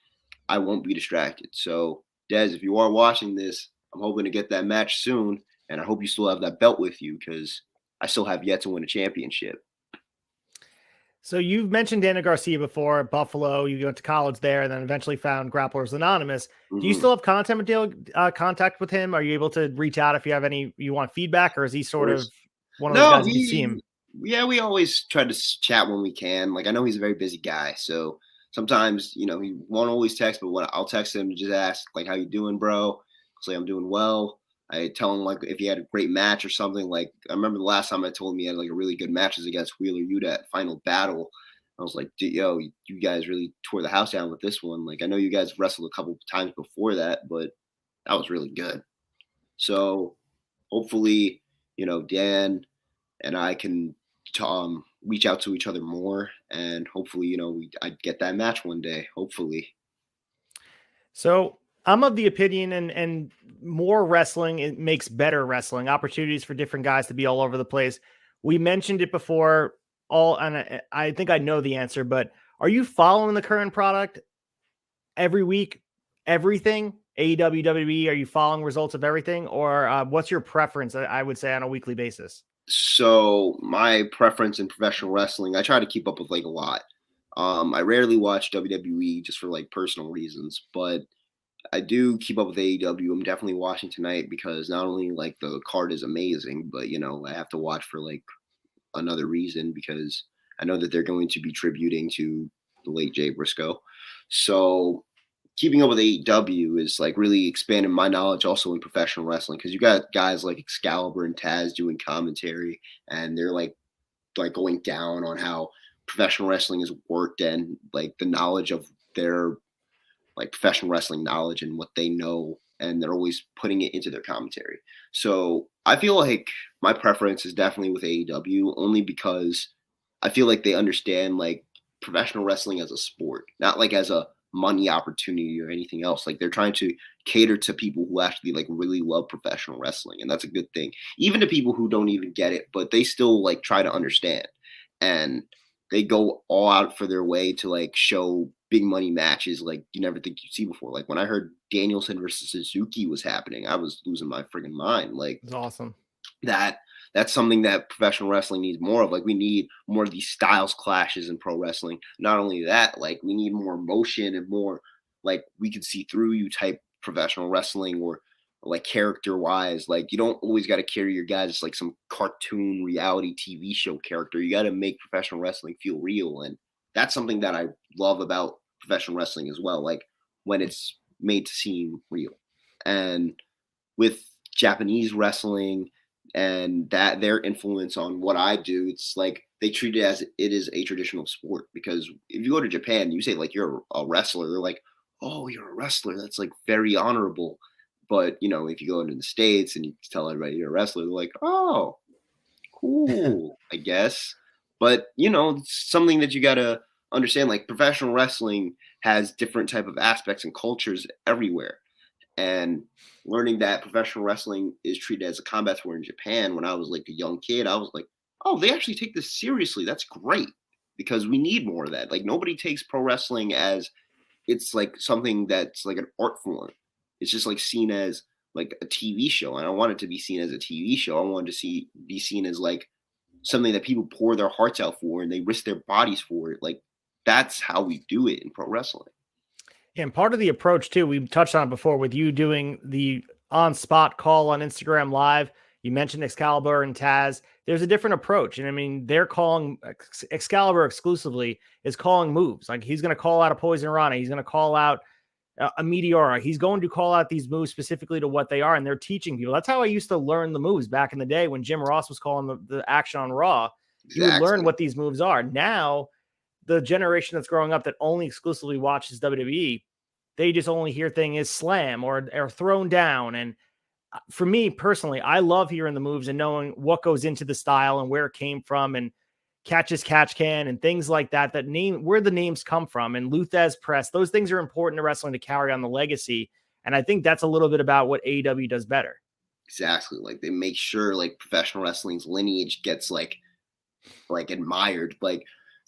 I won't be distracted. So Des, if you are watching this, I'm hoping to get that match soon, and I hope you still have that belt with you, because I still have yet to win a championship. So you've mentioned Daniel Garcia before at Buffalo. You went to college there and then eventually found Grapplers Anonymous. Mm-hmm. Do you still have contact with him? Are you able to reach out if you have you want feedback, or is he sort of one of those guys you see him? Yeah, we always try to chat when we can. Like I know he's a very busy guy, so sometimes, you know, he won't always text, but when I'll text him to just ask like, how you doing, bro? Say I'm doing well. I tell him like if he had a great match or something. Like I remember the last time I told him he had like a really good match was against Wheeler Yuta at Final Battle. I was like, yo, you guys really tore the house down with this one. Like I know you guys wrestled a couple of times before that, but that was really good. So hopefully, you know, Dan and I can reach out to each other more, and hopefully, you know, I get that match one day. Hopefully. So I'm of the opinion, and more wrestling, it makes better wrestling. Opportunities for different guys to be all over the place. We mentioned it before, and I think I know the answer, but are you following the current product every week? Everything AEW, WWE, are you following results of everything, or what's your preference? I would say on a weekly basis. So my preference in professional wrestling, I try to keep up with like a lot. I rarely watch WWE just for like personal reasons, but I do keep up with AEW. I'm definitely watching tonight because not only like the card is amazing, but you know, I have to watch for like another reason, because I know that they're going to be tributing to the late Jay Briscoe. So keeping up with AEW is like really expanding my knowledge also in professional wrestling, because you got guys like Excalibur and Taz doing commentary, and they're like going down on how professional wrestling is worked and like the knowledge of their like professional wrestling knowledge and what they know, and they're always putting it into their commentary. So I feel like my preference is definitely with AEW, only because I feel like they understand like professional wrestling as a sport, not like as a money opportunity or anything else. Like they're trying to cater to people who actually like really love professional wrestling, and that's a good thing. Even to people who don't even get it, but they still like try to understand, and they go all out for their way to like show big money matches like you never think you'd see before. Like when I heard Danielson versus Suzuki was happening, I was losing my friggin' mind. Like it's awesome. That's something that professional wrestling needs more of. Like we need more of these styles clashes in pro wrestling. Not only that, like we need more emotion and more like we could see through you type professional wrestling or like character wise. Like you don't always got to carry your guys as like some cartoon reality TV show character. You got to make professional wrestling feel real. And that's something that I love about professional wrestling as well. Like when it's made to seem real. And with Japanese wrestling, and that their influence on what I do, it's like they treat it as it is a traditional sport. Because if you go to Japan, you say like you're a wrestler, they're like, "Oh, you're a wrestler. That's like very honorable." But you know, if you go into the States and you tell everybody you're a wrestler, they're like, "Oh, cool, I guess." But you know, it's something that you gotta understand. Like professional wrestling has different type of aspects and cultures everywhere, and learning that professional wrestling is treated as a combat sport in Japan when I was like a young kid, I was like, oh, they actually take this seriously. That's great because we need more of that. Like nobody takes pro wrestling as it's like something that's like an art form. It's just like seen as like a TV show. And I want it to be seen as a TV show. I want it to be seen as like something that people pour their hearts out for and they risk their bodies for it. Like that's how we do it in pro wrestling. And part of the approach too, we touched on it before with you doing the on-spot call on Instagram Live. You mentioned Excalibur and Taz. There's a different approach. And I mean, they're calling Excalibur exclusively is calling moves. Like he's going to call out a Poison Rana. He's going to call out a Meteora. He's going to call out these moves specifically to what they are. And they're teaching people. That's how I used to learn the moves back in the day when Jim Ross was calling the action on Raw. Exactly. You would learn what these moves are. Now, the generation that's growing up that only exclusively watches WWE, they just only hear thing is slam or thrown down. And for me personally, I love hearing the moves and knowing what goes into the style and where it came from and catches catch can and things like that, where the names come from and Luthez press. Those things are important to wrestling to carry on the legacy. And I think that's a little bit about what AEW does better. Exactly. Like they make sure like professional wrestling's lineage gets like admired. Like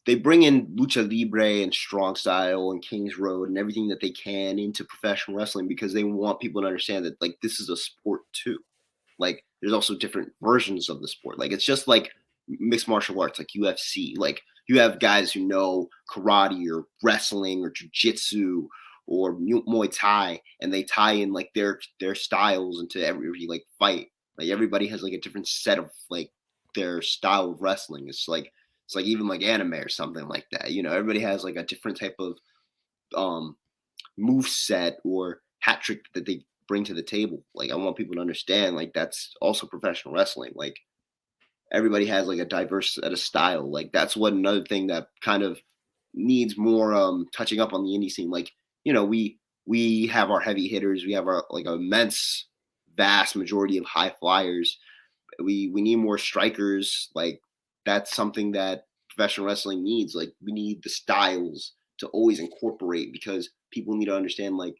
they bring in lucha libre and strong style and King's Road and everything that they can into professional wrestling because they want people to understand that like this is a sport too. Like there's also different versions of the sport. Like it's just like mixed martial arts, like UFC. Like you have guys who know karate or wrestling or jiu-jitsu or Muay Thai, and they tie in like their styles into every like fight. Like everybody has like a different set of like their style of wrestling. It's like even like anime or something like that. You know, everybody has like a different type of move set or hat trick that they bring to the table. Like I want people to understand like that's also professional wrestling. Like everybody has like a diverse set of style. Like that's what another thing that kind of needs more touching up on the indie scene. Like, you know, we have our heavy hitters, we have our like immense vast majority of high flyers. We need more strikers. Like that's something that professional wrestling needs. Like we need the styles to always incorporate because people need to understand like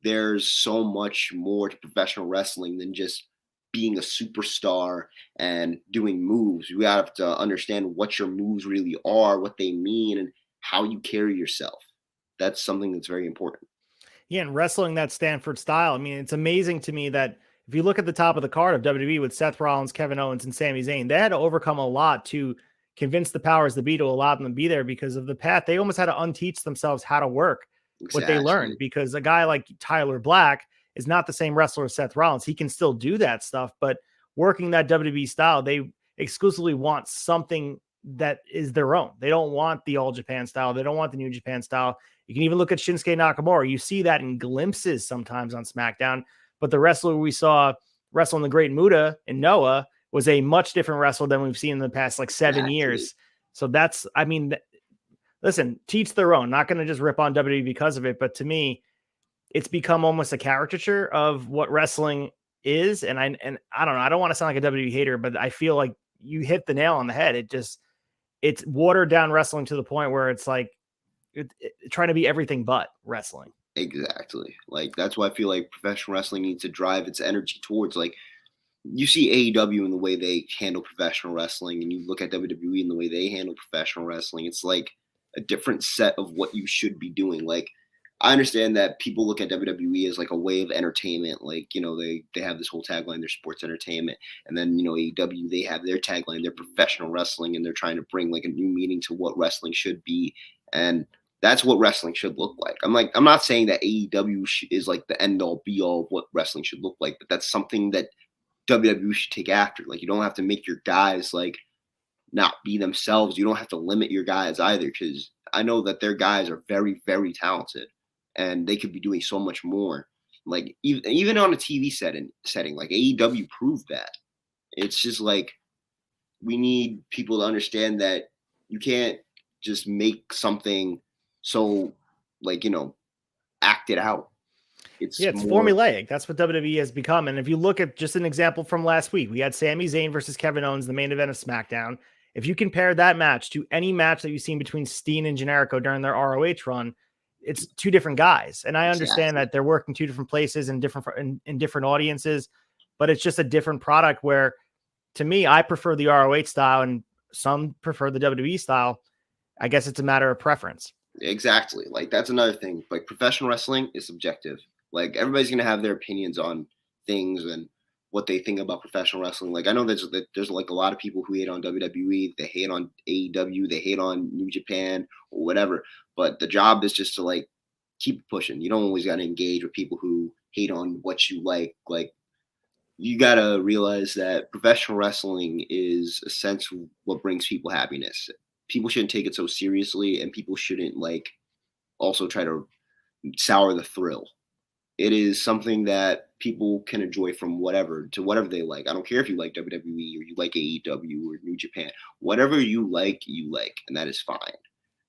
there's so much more to professional wrestling than just being a superstar and doing moves. You have to understand what your moves really are, what they mean, and how you carry yourself. That's something that's very important. Yeah, and wrestling that Stanford style. I mean, it's amazing to me that if you look at the top of the card of WWE with Seth Rollins, Kevin Owens, and Sami Zayn, they had to overcome a lot to convince the powers that be to allow them to be there because of the path. They almost had to unteach themselves how to work what they learned because a guy like Tyler Black is not the same wrestler as Seth Rollins. He can still do that stuff, but working that WWE style, they exclusively want something that is their own. They don't want the All Japan style. They don't want the New Japan style. You can even look at Shinsuke Nakamura. You see that in glimpses sometimes on SmackDown, but the wrestler we saw wrestling the Great Muta in Noah was a much different wrestler than we've seen in the past like 7 years. So that's, I mean, listen, teach their own. Not going to just rip on WWE because of it, but to me, it's become almost a caricature of what wrestling is. And I don't know. I don't want to sound like a WWE hater, but I feel like you hit the nail on the head. It's watered down wrestling to the point where it's like trying to be everything but wrestling. Exactly. Like, that's why I feel like professional wrestling needs to drive its energy towards, like, you see AEW in the way they handle professional wrestling, and you look at WWE in the way they handle professional wrestling. It's like a different set of what you should be doing. Like, I understand that people look at WWE as like a way of entertainment. Like, they have this whole tagline, they're sports entertainment. And then, AEW, they have their tagline, they're professional wrestling, and they're trying to bring like a new meaning to what wrestling should be. And that's what wrestling should look like. I'm not saying that AEW is like the end all be all of what wrestling should look like, but that's something that WWE should take after. Like, you don't have to make your guys like not be themselves. You don't have to limit your guys either, because I know that their guys are very, very talented, and they could be doing so much more. Like, even on a TV setting, like AEW proved that. It's just like, we need people to understand that you can't just make something so, like, act it out. It's formulaic. That's what WWE has become. And if you look at just an example from last week, we had Sami Zayn versus Kevin Owens, the main event of SmackDown. If you compare that match to any match that you've seen between Steen and Generico during their ROH run, it's two different guys. And I understand that they're working two different places and in different audiences, but it's just a different product where, to me, I prefer the ROH style and some prefer the WWE style. I guess it's a matter of preference. Exactly. Like, that's another thing. Like, professional wrestling is subjective. Like, everybody's going to have their opinions on things and what they think about professional wrestling. Like, I know there's like a lot of people who hate on WWE, they hate on AEW, they hate on New Japan or whatever. But the job is just to like keep pushing. You don't always got to engage with people who hate on what you like. Like, you got to realize that professional wrestling is a sense of what brings people happiness. People shouldn't take it so seriously, and people shouldn't like also try to sour the thrill. It is something that people can enjoy from whatever they like. I don't care if you like WWE or you like AEW or New Japan. Whatever you like, and that is fine.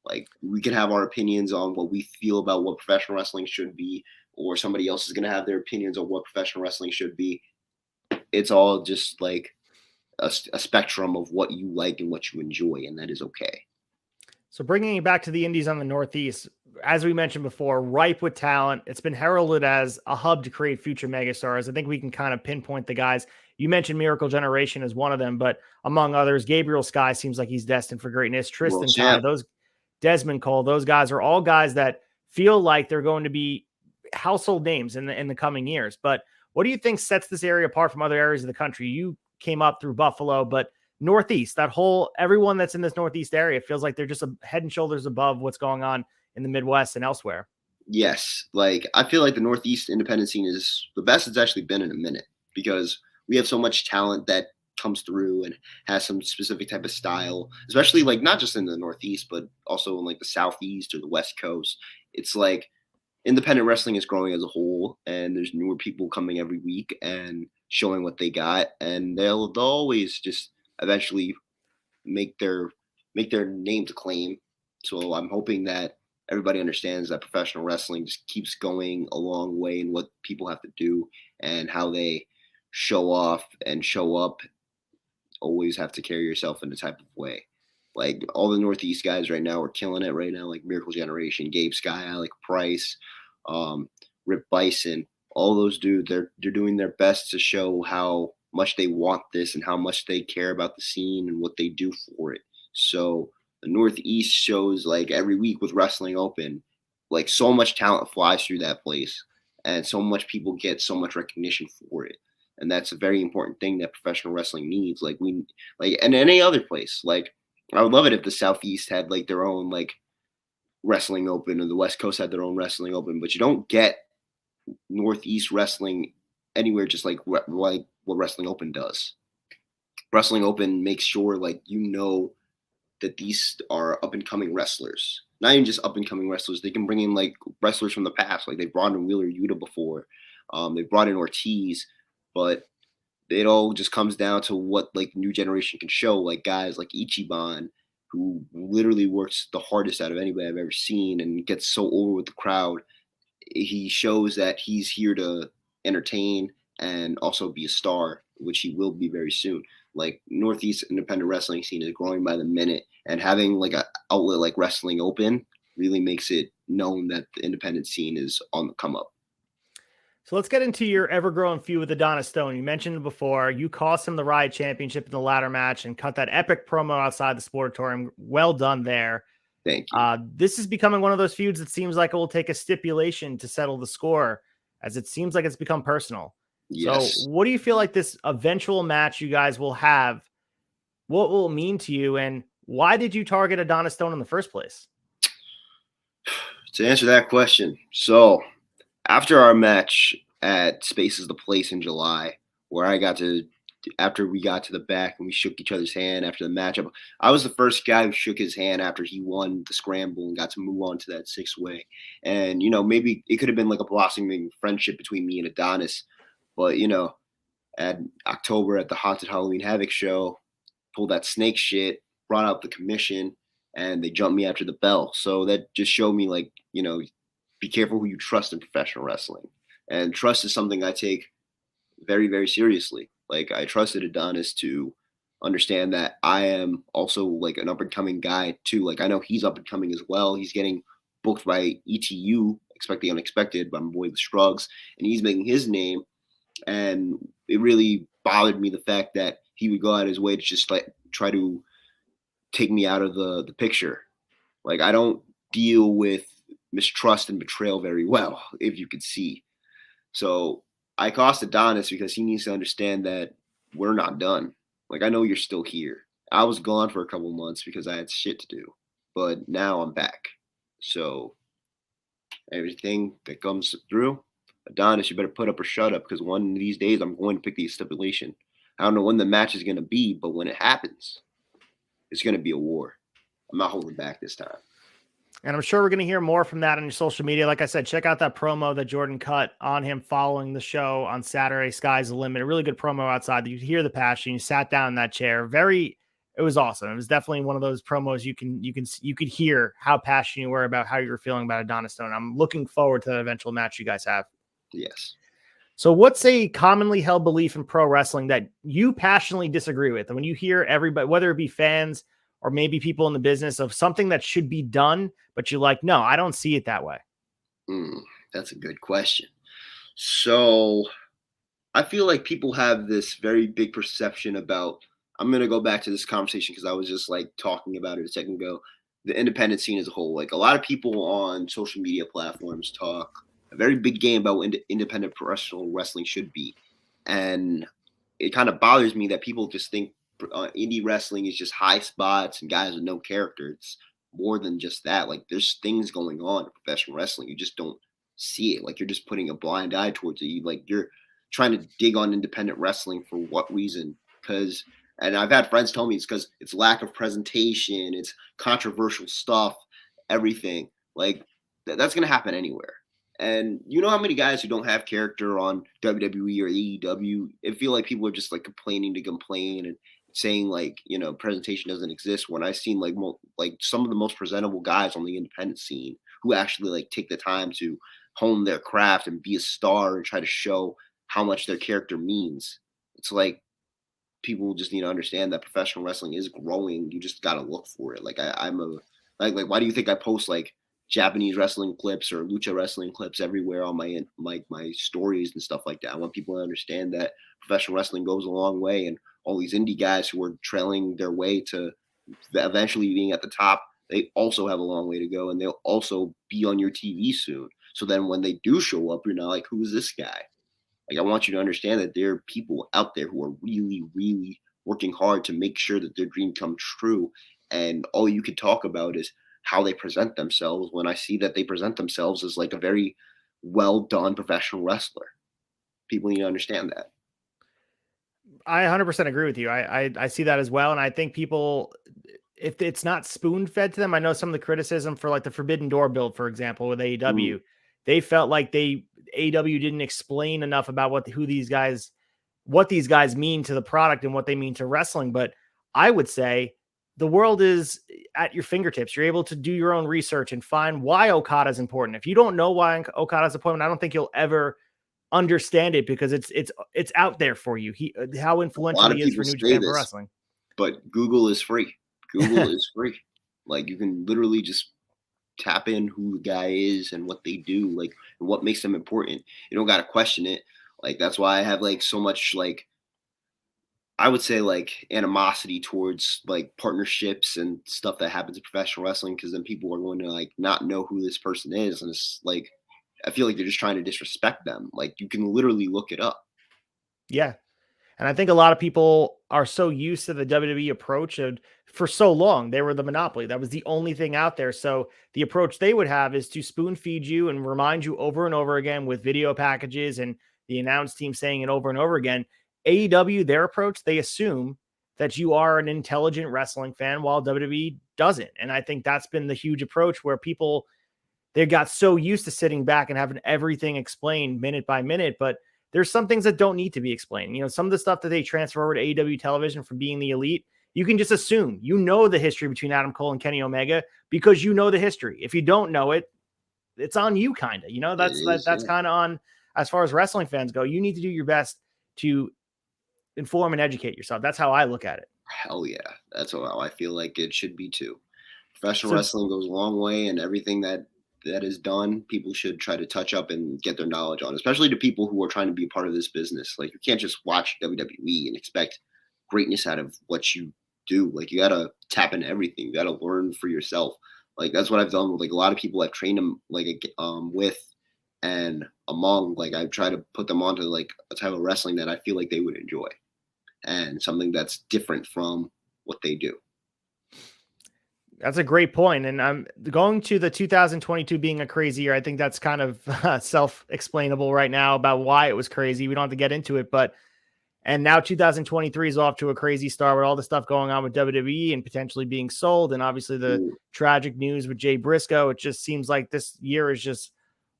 Like, we can have our opinions on what we feel about what professional wrestling should be, or somebody else is going to have their opinions on what professional wrestling should be. It's all just like a spectrum of what you like and what you enjoy, and that is okay. So bringing it back to the Indies on the Northeast, as we mentioned before, ripe with talent. It's been heralded as a hub to create future megastars. I think we can kind of pinpoint the guys. You mentioned Miracle Generation as one of them, but among others, Gabriel Sky seems like he's destined for greatness. Tristan Ty, Desmond Cole, those guys are all guys that feel like they're going to be household names in the coming years. But what do you think sets this area apart from other areas of the country? You came up through Buffalo, but Northeast, everyone that's in this Northeast area feels like they're just head and shoulders above what's going on in the Midwest and elsewhere. Yes. Like, I feel like the Northeast independent scene is the best it's actually been in a minute, because we have so much talent that comes through and has some specific type of style, especially like not just in the Northeast, but also in like the Southeast or the West Coast. It's like independent wrestling is growing as a whole, and there's newer people coming every week and showing what they got, and they'll always just eventually make their name to claim. So I'm hoping that everybody understands that professional wrestling just keeps going a long way in what people have to do and how they show off and show up. Always have to carry yourself in a type of way. Like, all the Northeast guys right now are killing it right now, like Miracle Generation, Gabe Sky, Alec Price, Rip Bison, all those dudes, they're doing their best to show how much they want this and how much they care about the scene and what they do for it. So the Northeast shows, like, every week with Wrestling Open, like, so much talent flies through that place, and so much people get so much recognition for it. And that's a very important thing that professional wrestling needs. And any other place. Like, I would love it if the Southeast had like their own like Wrestling Open, and the West Coast had their own Wrestling Open, but you don't get Northeast wrestling anywhere just like what Wrestling Open does. Wrestling Open makes sure that these are up and coming wrestlers. Not even just up and coming wrestlers. They can bring in like wrestlers from the past. Like, they brought in Wheeler Yuta before. They brought in Ortiz, but it all just comes down to what like new generation can show. Like, guys like Ichiban, who literally works the hardest out of anybody I've ever seen and gets so over with the crowd. He shows that he's here to entertain and also be a star, which he will be very soon. Like, Northeast independent wrestling scene is growing by the minute, and having like an outlet like Wrestling Open really makes it known that the independent scene is on the come up. So let's get into your ever-growing feud with Adonis Stone. You mentioned it before. You cost him the RIOT Championship in the ladder match and cut that epic promo outside the Sportatorium. Well done there. Thank you. This is becoming one of those feuds that seems like it will take a stipulation to settle the score, as it seems like it's become personal. Yes. So what do you feel like this eventual match you guys will have, what will it mean to you, and why did you target Adonis Stone in the first place? To answer that question, so after our match at Spaces the Place in July, where after we got to the back and we shook each other's hand after the matchup, I was the first guy who shook his hand after he won the scramble and got to move on to that 6-way. And, maybe it could have been like a blossoming friendship between me and Adonis. But, at October at the Haunted Halloween Havoc show, pulled that snake shit, brought out the commission, and they jumped me after the bell. So that just showed me, like, be careful who you trust in professional wrestling. And trust is something I take very, very seriously. Like, I trusted Adonis to understand that I am also like an up and coming guy too. Like, I know he's up and coming as well. He's getting booked by ETU, Expect the Unexpected, by my boy the Strugs, and he's making his name. And it really bothered me the fact that he would go out his way to just like try to take me out of the picture. Like, I don't deal with mistrust and betrayal very well, if you could see. So I cost Adonis because he needs to understand that we're not done. Like, I know you're still here. I was gone for a couple months because I had shit to do, but now I'm back. So everything that comes through, Adonis, you better put up or shut up, because one of these days I'm going to pick the stipulation. I don't know when the match is going to be, but when it happens, it's going to be a war. I'm not holding back this time. And I'm sure we're going to hear more from that on your social media. Like I said, check out that promo that Jordan cut on him following the show on Saturday, Sky's the Limit. A really good promo outside. You hear the passion. You sat down in that chair. It was awesome. It was definitely one of those promos you could hear how passionate you were about how you were feeling about Adonis Stone. I'm looking forward to the eventual match you guys have. Yes. So what's a commonly held belief in pro wrestling that you passionately disagree with? And when you hear everybody, whether it be fans or maybe people in the business, of something that should be done, but you're like, no, I don't see it that way. That's a good question. So I feel like people have this very big perception about, I'm going to go back to this conversation because I was just like talking about it a second ago, the independent scene as a whole. Like, a lot of people on social media platforms talk a very big game about what independent professional wrestling should be. And it kind of bothers me that people just think indie wrestling is just high spots and guys with no character. It's more than just that. Like, there's things going on in professional wrestling. You just don't see it. Like, you're just putting a blind eye towards it. You're trying to dig on independent wrestling for what reason? And I've had friends tell me it's because it's lack of presentation, it's controversial stuff, everything. Like, that's going to happen anywhere. And you know how many guys who don't have character on WWE or AEW, I feel like people are just like complaining to complain and saying like, presentation doesn't exist, when I've seen like some of the most presentable guys on the independent scene who actually like take the time to hone their craft and be a star and try to show how much their character means. It's like, people just need to understand that professional wrestling is growing. You just got to look for it. Like, why do you think I post like Japanese wrestling clips or lucha wrestling clips everywhere on my stories and stuff like that? I want people to understand that professional wrestling goes a long way, and all these indie guys who are trailing their way to eventually being at the top, they also have a long way to go, and they'll also be on your TV soon. So then when they do show up, you're not like, who's this guy? Like, I want you to understand that there are people out there who are really, really working hard to make sure that their dream comes true. And all you can talk about is how they present themselves, when I see that they present themselves as like a very well done professional wrestler. People need to understand that. I 100% agree with you. I see that as well. And I think people, if it's not spoon fed to them, I know some of the criticism for like the Forbidden Door build, for example, with AEW, they felt like AEW didn't explain enough about what these guys mean to the product and what they mean to wrestling. But I would say the world is at your fingertips. You're able to do your own research and find why Okada is important. If you don't know why Okada is important, I don't think you'll ever understand it, because it's out there for you. How influential he is for New Japan Pro Wrestling. But Google is free. Google is free. Like, you can literally just tap in who the guy is and what they do, like, and what makes them important. You don't got to question it. Like, that's why I have like so much, like, I would say, like, animosity towards like partnerships and stuff that happens in professional wrestling, because then people are going to like not know who this person is, and it's like I feel like they're just trying to disrespect them. Like, you can literally look it up. Yeah. And I think a lot of people are so used to the WWE approach, and for so long they were the monopoly. That was the only thing out there. So the approach they would have is to spoon feed you and remind you over and over again with video packages and the announce team saying it over and over again. AEW, their approach, they assume that you are an intelligent wrestling fan, while WWE doesn't. And I think that's been the huge approach, where people, they got so used to sitting back and having everything explained minute by minute. But there's some things that don't need to be explained. You know, some of the stuff that they transfer over to AEW television from being the elite, you can just assume you know the history between Adam Cole and Kenny Omega because you know the history. If you don't know it, it's on you, kind of. You know, that's kind of on, as far as wrestling fans go. You need to do your best to inform and educate yourself. That's how I look at it. Hell yeah, that's how I feel like it should be too. Professional wrestling goes a long way, and everything that is done, people should try to touch up and get their knowledge on, especially to people who are trying to be a part of this business. Like, you can't just watch WWE and expect greatness out of what you do. Like, you gotta tap into everything. You gotta learn for yourself. Like, that's what I've done with like a lot of people I've trained them like with and among. Like, I try to put them onto like a type of wrestling that I feel like they would enjoy, and something that's different from what they do. That's a great point. And I'm going to the 2022 being a crazy year. I think that's kind of self-explainable right now about why it was crazy. We don't have to get into it, and now 2023 is off to a crazy start with all the stuff going on with WWE and potentially being sold. And obviously the tragic news with Jay Briscoe. It just seems like this year is just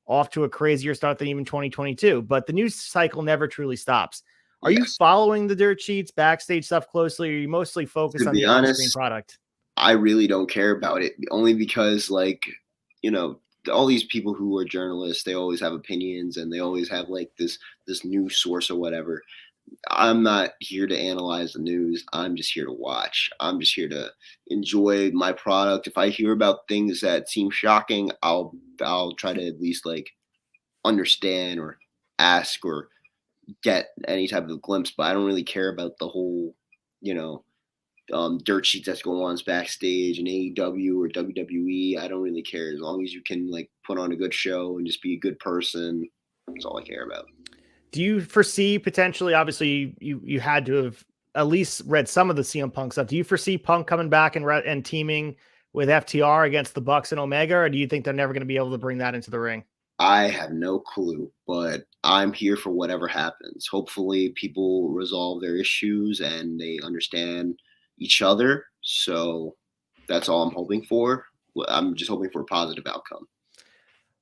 off to a crazier start than even 2022, but the news cycle never truly stops. Are you following the dirt sheets, backstage stuff closely? Or are you mostly focused on the on-screen product? I really don't care about it, only because, like, you know, all these people who are journalists, they always have opinions, and they always have like this news source or whatever. I'm not here to analyze the news. I'm just here to watch. I'm just here to enjoy my product. If I hear about things that seem shocking, I'll try to at least like understand or ask or get any type of glimpse. But I don't really care about the whole, you know, dirt sheets that's going on backstage in AEW or WWE. I don't really care, as long as you can like put on a good show and just be a good person. That's all I care about. Do you foresee potentially, obviously you had to have at least read some of the CM Punk stuff. Do you foresee Punk coming back and teaming with FTR against the Bucks and Omega, or do you think they're never going to be able to bring that into the ring? I have no clue, but I'm here for whatever happens. Hopefully people resolve their issues and they understand each other. So that's all I'm hoping for. I'm just hoping for a positive outcome.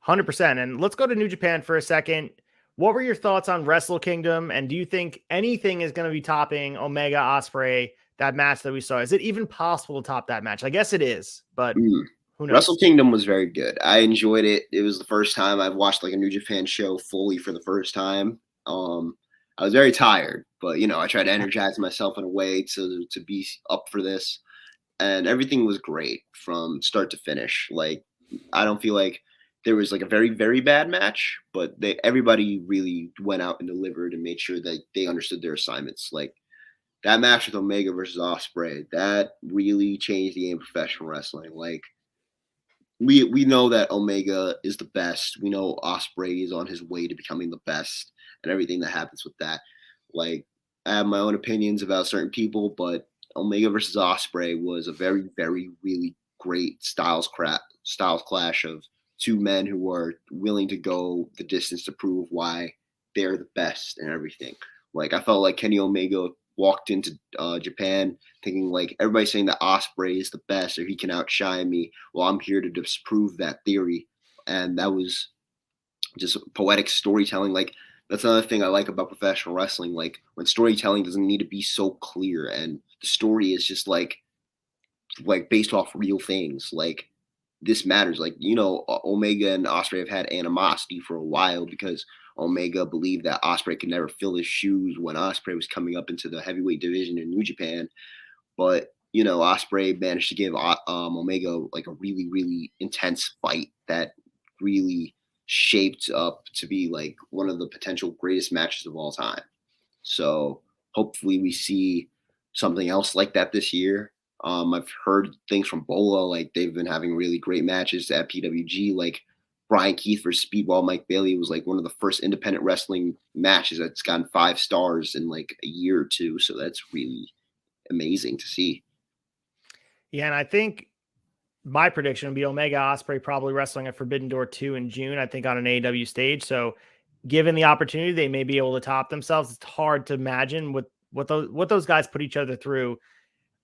100%. And let's go to New Japan for a second. What were your thoughts on Wrestle Kingdom? And do you think anything is going to be topping Omega Ospreay, that match that we saw? Is it even possible to top that match? I guess it is, but who knows? Wrestle Kingdom was very good. I enjoyed it. It was the first time I've watched like a New Japan show fully for the first time. I was very tired, but you know, I tried to energize myself in a way to be up for this, and everything was great from start to finish. Like, I don't feel like there was like a very, very bad match, but everybody really went out and delivered and made sure that they understood their assignments. Like, that match with Omega versus Ospreay, that really changed the game of professional wrestling. Like, we know that Omega is the best. We know Ospreay is on his way to becoming the best, and everything that happens with that. Like, I have my own opinions about certain people, but Omega versus Ospreay was a very, very, really great styles clash of two men who are willing to go the distance to prove why they're the best and everything. Like, I felt like Kenny Omega walked into Japan thinking like, everybody's saying that Ospreay is the best or he can outshine me. Well, I'm here to disprove that theory. And that was just poetic storytelling. Like, that's another thing I like about professional wrestling. Like, when storytelling doesn't need to be so clear and the story is just like based off real things. Like, this matters. Like, you know, Omega and Ospreay have had animosity for a while because Omega believed that Ospreay could never fill his shoes when Ospreay was coming up into the heavyweight division in New Japan. But Ospreay managed to give Omega like a really, really intense fight that really shaped up to be like one of the potential greatest matches of all time. So hopefully we see something else like that this year. I've heard things from Bola, like they've been having really great matches at PWG. Like Brian Keith versus Speedball Mike Bailey was like one of the first independent wrestling matches that's gotten 5 stars in like a year or two. So that's really amazing to see. Yeah, and I think my prediction would be Omega Ospreay probably wrestling at Forbidden Door 2 in June, I think on an AEW stage. So given the opportunity, they may be able to top themselves. It's hard to imagine what those guys put each other through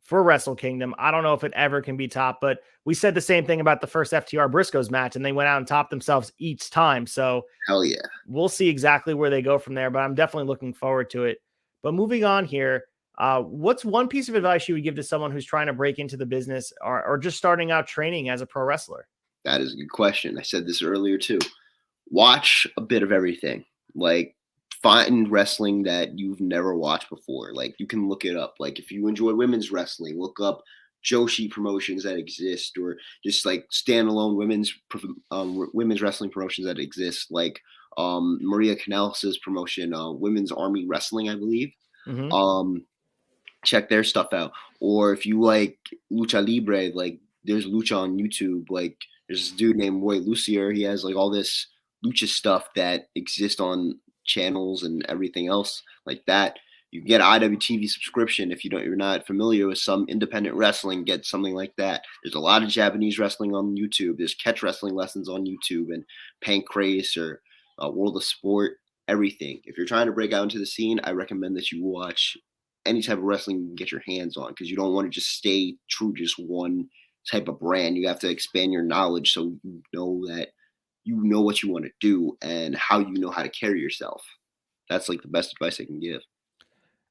for Wrestle Kingdom. I don't know if it ever can be topped, but we said the same thing about the first FTR Briscoes match, and they went out and topped themselves each time. So hell yeah, we'll see exactly where they go from there, but I'm definitely looking forward to it. But moving on here, what's one piece of advice you would give to someone who's trying to break into the business or just starting out training as a pro wrestler? that is a good question. I said this earlier too. Watch a bit of everything. Like find wrestling that you've never watched before. Like you can look it up. Like if you enjoy women's wrestling, look up Joshi promotions that exist, or just like standalone women's wrestling promotions that exist. Like Maria Canales' promotion, Women's Army Wrestling, I believe. Mm-hmm. Check their stuff out. Or if you like lucha libre, like there's lucha on YouTube. Like there's this dude named Roy Lucier. He has like all this lucha stuff that exists on channels and everything else like that. You can get IWTV subscription if you're not familiar with some independent wrestling. Get something like that. There's a lot of Japanese wrestling on YouTube. There's catch wrestling lessons on YouTube and Pancrase or World of Sport. Everything. If you're trying to break out into the scene, I recommend that you watch any type of wrestling you can get your hands on, because you don't want to just stay true to just one type of brand. You have to expand your knowledge so you know that you know what you want to do and how to carry yourself. That's like the best advice I can give.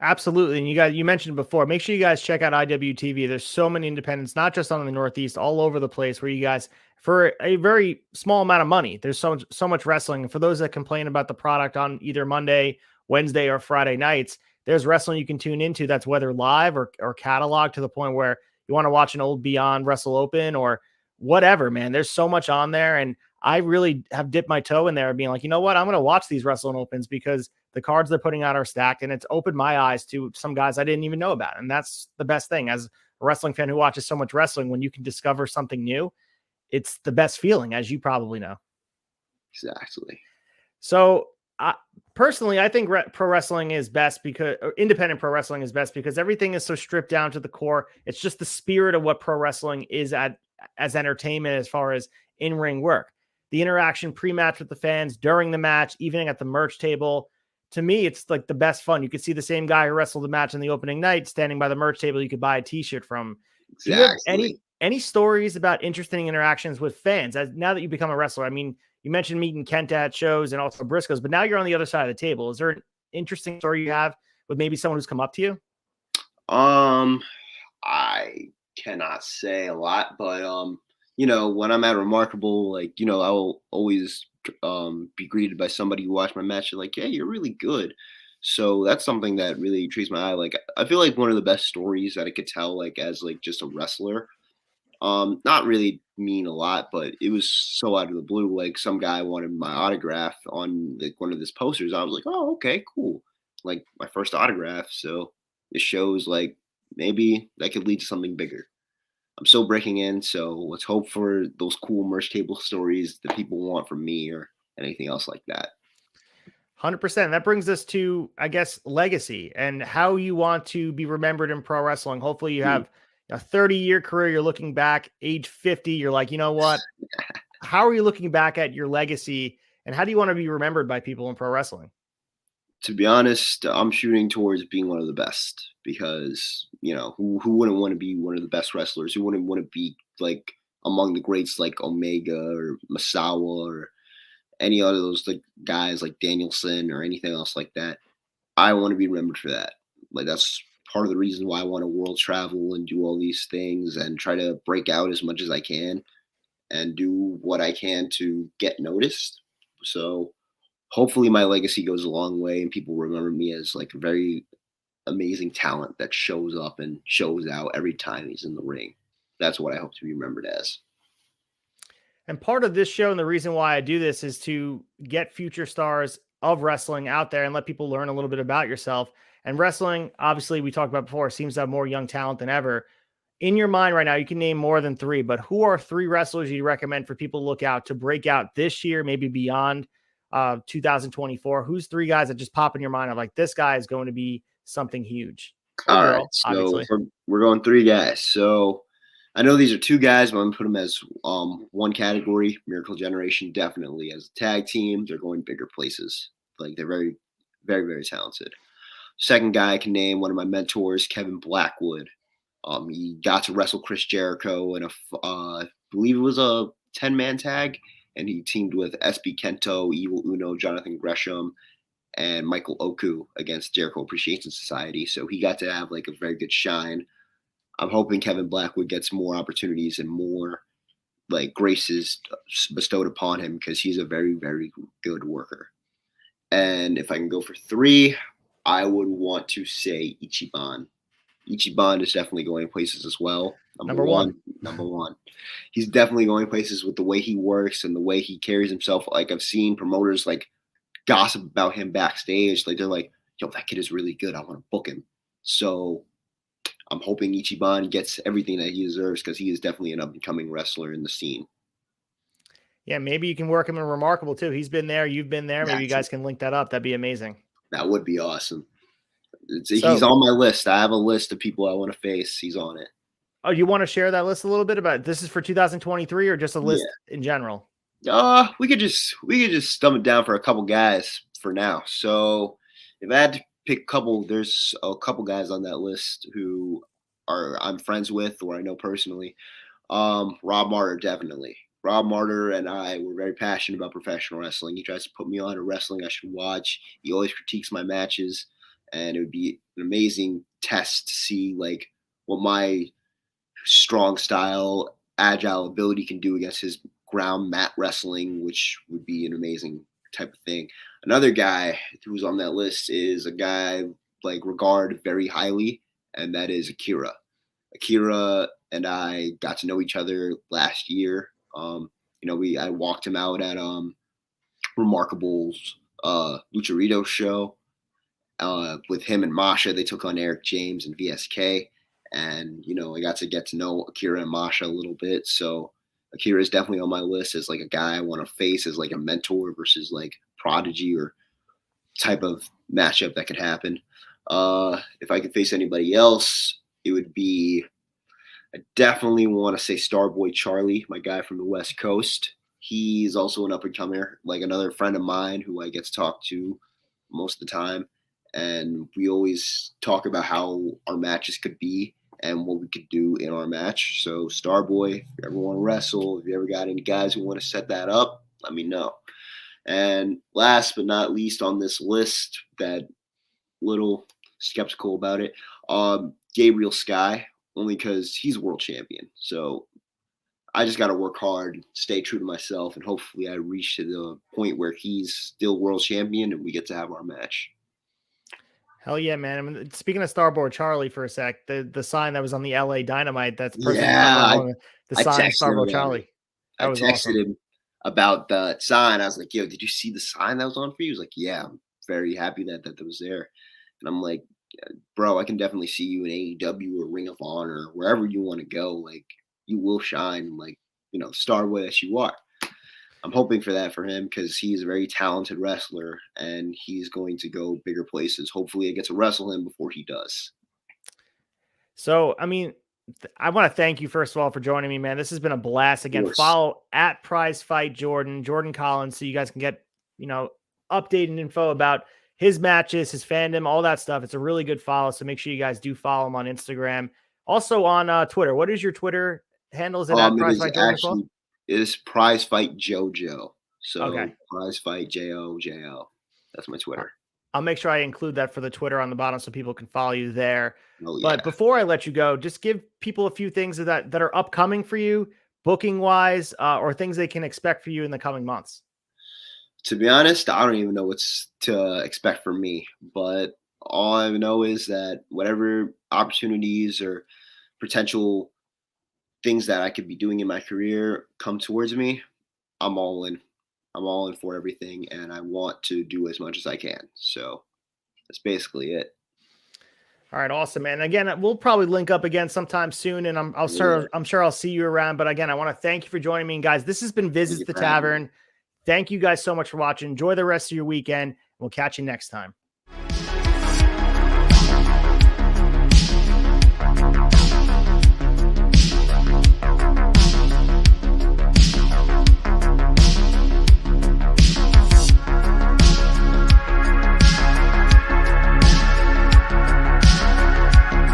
Absolutely. And you mentioned before, make sure you guys check out IWTV. There's so many independents, not just on the Northeast, all over the place, where you guys, for a very small amount of money, there's so much wrestling. And for those that complain about the product on either Monday, Wednesday, or Friday nights, there's wrestling you can tune into that's whether live or catalog, to the point where you want to watch an old Beyond Wrestle Open or whatever, man. There's so much on there. And I really have dipped my toe in there and being like, you know what? I'm going to watch these Wrestling Opens because the cards they're putting out are stacked, and it's opened my eyes to some guys I didn't even know about. And that's the best thing as a wrestling fan who watches so much wrestling. When you can discover something new, it's the best feeling, as you probably know. Exactly. So personally, I think pro wrestling is best because independent pro wrestling is best because everything is so stripped down to the core. It's just the spirit of what pro wrestling is as entertainment, as far as in-ring work, the interaction pre-match with the fans, during the match, even at the merch table. To me, it's like the best fun. You could see the same guy who wrestled the match on the opening night standing by the merch table you could buy a t-shirt from. Exactly. Do you have any stories about interesting interactions with fans now that you become a wrestler? I mean, you mentioned meeting Kenta at shows and also Briscoes, but now you're on the other side of the table. Is there an interesting story you have with maybe someone who's come up to you? I cannot say a lot, but when I'm at Remarkable, like, I will always be greeted by somebody who watched my match and like, hey, you're really good. So that's something that really intrigues my eye. Like, I feel like one of the best stories that I could tell, like, as like just a wrestler, not really mean a lot, but it was so out of the blue. Like some guy wanted my autograph on like one of his posters. I was like, oh, okay, cool. Like my first autograph. So it shows like maybe that could lead to something bigger. I'm still breaking in, so let's hope for those cool merch table stories that people want from me or anything else like that. 100%. That brings us to, I guess, legacy and how you want to be remembered in pro wrestling. Hopefully you have a 30-year career. You're looking back, age 50. You're like, you know what? How are you looking back at your legacy, and how do you want to be remembered by people in pro wrestling? To be honest, I'm shooting towards being one of the best because, who wouldn't want to be one of the best wrestlers? Who wouldn't want to be like among the greats like Omega or Masawa or any other of those like guys like Danielson or anything else like that? I want to be remembered for that. Like that's part of the reason why I want to world travel and do all these things and try to break out as much as I can and do what I can to get noticed. So hopefully my legacy goes a long way and people remember me as like a very amazing talent that shows up and shows out every time he's in the ring. That's what I hope to be remembered as. And part of this show and the reason why I do this is to get future stars of wrestling out there and let people learn a little bit about yourself. And wrestling, obviously, we talked about before, seems to have more young talent than ever. In your mind right now, you can name more than 3, but who are 3 wrestlers you recommend for people to look out to break out this year, maybe beyond 2024? Who's 3 guys that just pop in your mind of like, this guy is going to be something huge? All right, so we're going 3 guys. So I know these are 2 guys, but I'm gonna put them as one category. Miracle Generation, definitely as a tag team, they're going bigger places. Like they're very, very, very talented. Second guy I can name, one of my mentors, Kevin Blackwood. He got to wrestle Chris Jericho in I believe it was a 10-man tag, and he teamed with SB Kento, Evil Uno, Jonathan Gresham, and Michael Oku against Jericho Appreciation Society. So he got to have like a very good shine. I'm hoping Kevin Blackwood gets more opportunities and more like graces bestowed upon him because he's a very, very good worker. And if I can go for 3, I would want to say Ichiban. Ichiban is definitely going places as well. Number one. He's definitely going places with the way he works and the way he carries himself. Like I've seen promoters like gossip about him backstage. Like they're like, yo, that kid is really good. I want to book him. So I'm hoping Ichiban gets everything that he deserves because he is definitely an up-and-coming wrestler in the scene. Yeah, maybe you can work him in Remarkable too. He's been there. You've been there. Maybe you guys can link that up. That'd be amazing. That would be awesome. He's on my list. I have a list of people I want to face. He's on it. Oh, you want to share that list a little bit about this is for 2023 or just a list in general? We could just dumb it down for a couple guys for now. So if I had to pick a couple, there's a couple guys on that list who I'm friends with or I know personally. Rob Martyr, definitely. Rob Martyr and I were very passionate about professional wrestling. He tries to put me on to wrestling I should watch. He always critiques my matches, and it would be an amazing test to see like what my strong style, agile ability can do against his ground mat wrestling, which would be an amazing type of thing. Another guy who's on that list is a guy like regard very highly, and that is Akira. Akira and I got to know each other last year. I walked him out at Remarkable's Lucharitos show with him and Masha. They took on Eric James and VSK, and I got to get to know Akira and Masha a little bit. So Akira is definitely on my list as like a guy I want to face as like a mentor versus like prodigy or type of matchup that could happen. If I could face anybody else, it would be. I definitely want to say Starboy Charlie, my guy from the West Coast. He's also an up-and-comer, like another friend of mine who I get to talk to most of the time. And we always talk about how our matches could be and what we could do in our match. So Starboy, if you ever want to wrestle, if you ever got any guys who want to set that up, let me know. And last but not least on this list, that little skeptical about it, Gabriel Sky. Only because he's world champion. So I just got to work hard, stay true to myself, and hopefully I reach to the point where he's still world champion and we get to have our match. Hell yeah, man. I mean, speaking of Starboy Charlie for a sec, the sign that was on the LA Dynamite, that's the sign Starboy Charlie. I texted him about the sign. I was like, yo, did you see the sign that was on for you? He was like, yeah, I'm very happy that was there. And I'm like, bro, I can definitely see you in AEW or Ring of Honor, wherever you want to go. Like, you will shine, like, Starboy as you are. I'm hoping for that for him because he's a very talented wrestler and he's going to go bigger places. Hopefully I get to wrestle him before he does. So, I mean, I want to thank you, first of all, for joining me, man. This has been a blast. Again, follow at Prize Fight Jordan Collins, so you guys can get, updated info about his matches, his fandom, all that stuff. It's a really good follow. So make sure you guys do follow him on Instagram. Also on Twitter. What is your Twitter handle? Is it at Prize Fight Jordan as well? It is Prize Fight JoJo. So okay. Prize Fight JoJo. That's my Twitter. I'll make sure I include that for the Twitter on the bottom so people can follow you there. Oh, yeah. But before I let you go, just give people a few things that are upcoming for you, booking wise, or things they can expect for you in the coming months. To be honest, I don't even know what's to expect from me, but All I know is that whatever opportunities or potential things that I could be doing in my career come towards me, I'm all in. I'm all in for everything, and I want to do as much as I can. So that's basically it. All right, awesome, man. Again, we'll probably link up again sometime soon, and I'm sure I'll see you around. But again, I want to thank you for joining me, and guys. This has been Visits the Tavern. Thank you guys so much for watching. Enjoy the rest of your weekend. We'll catch you next time.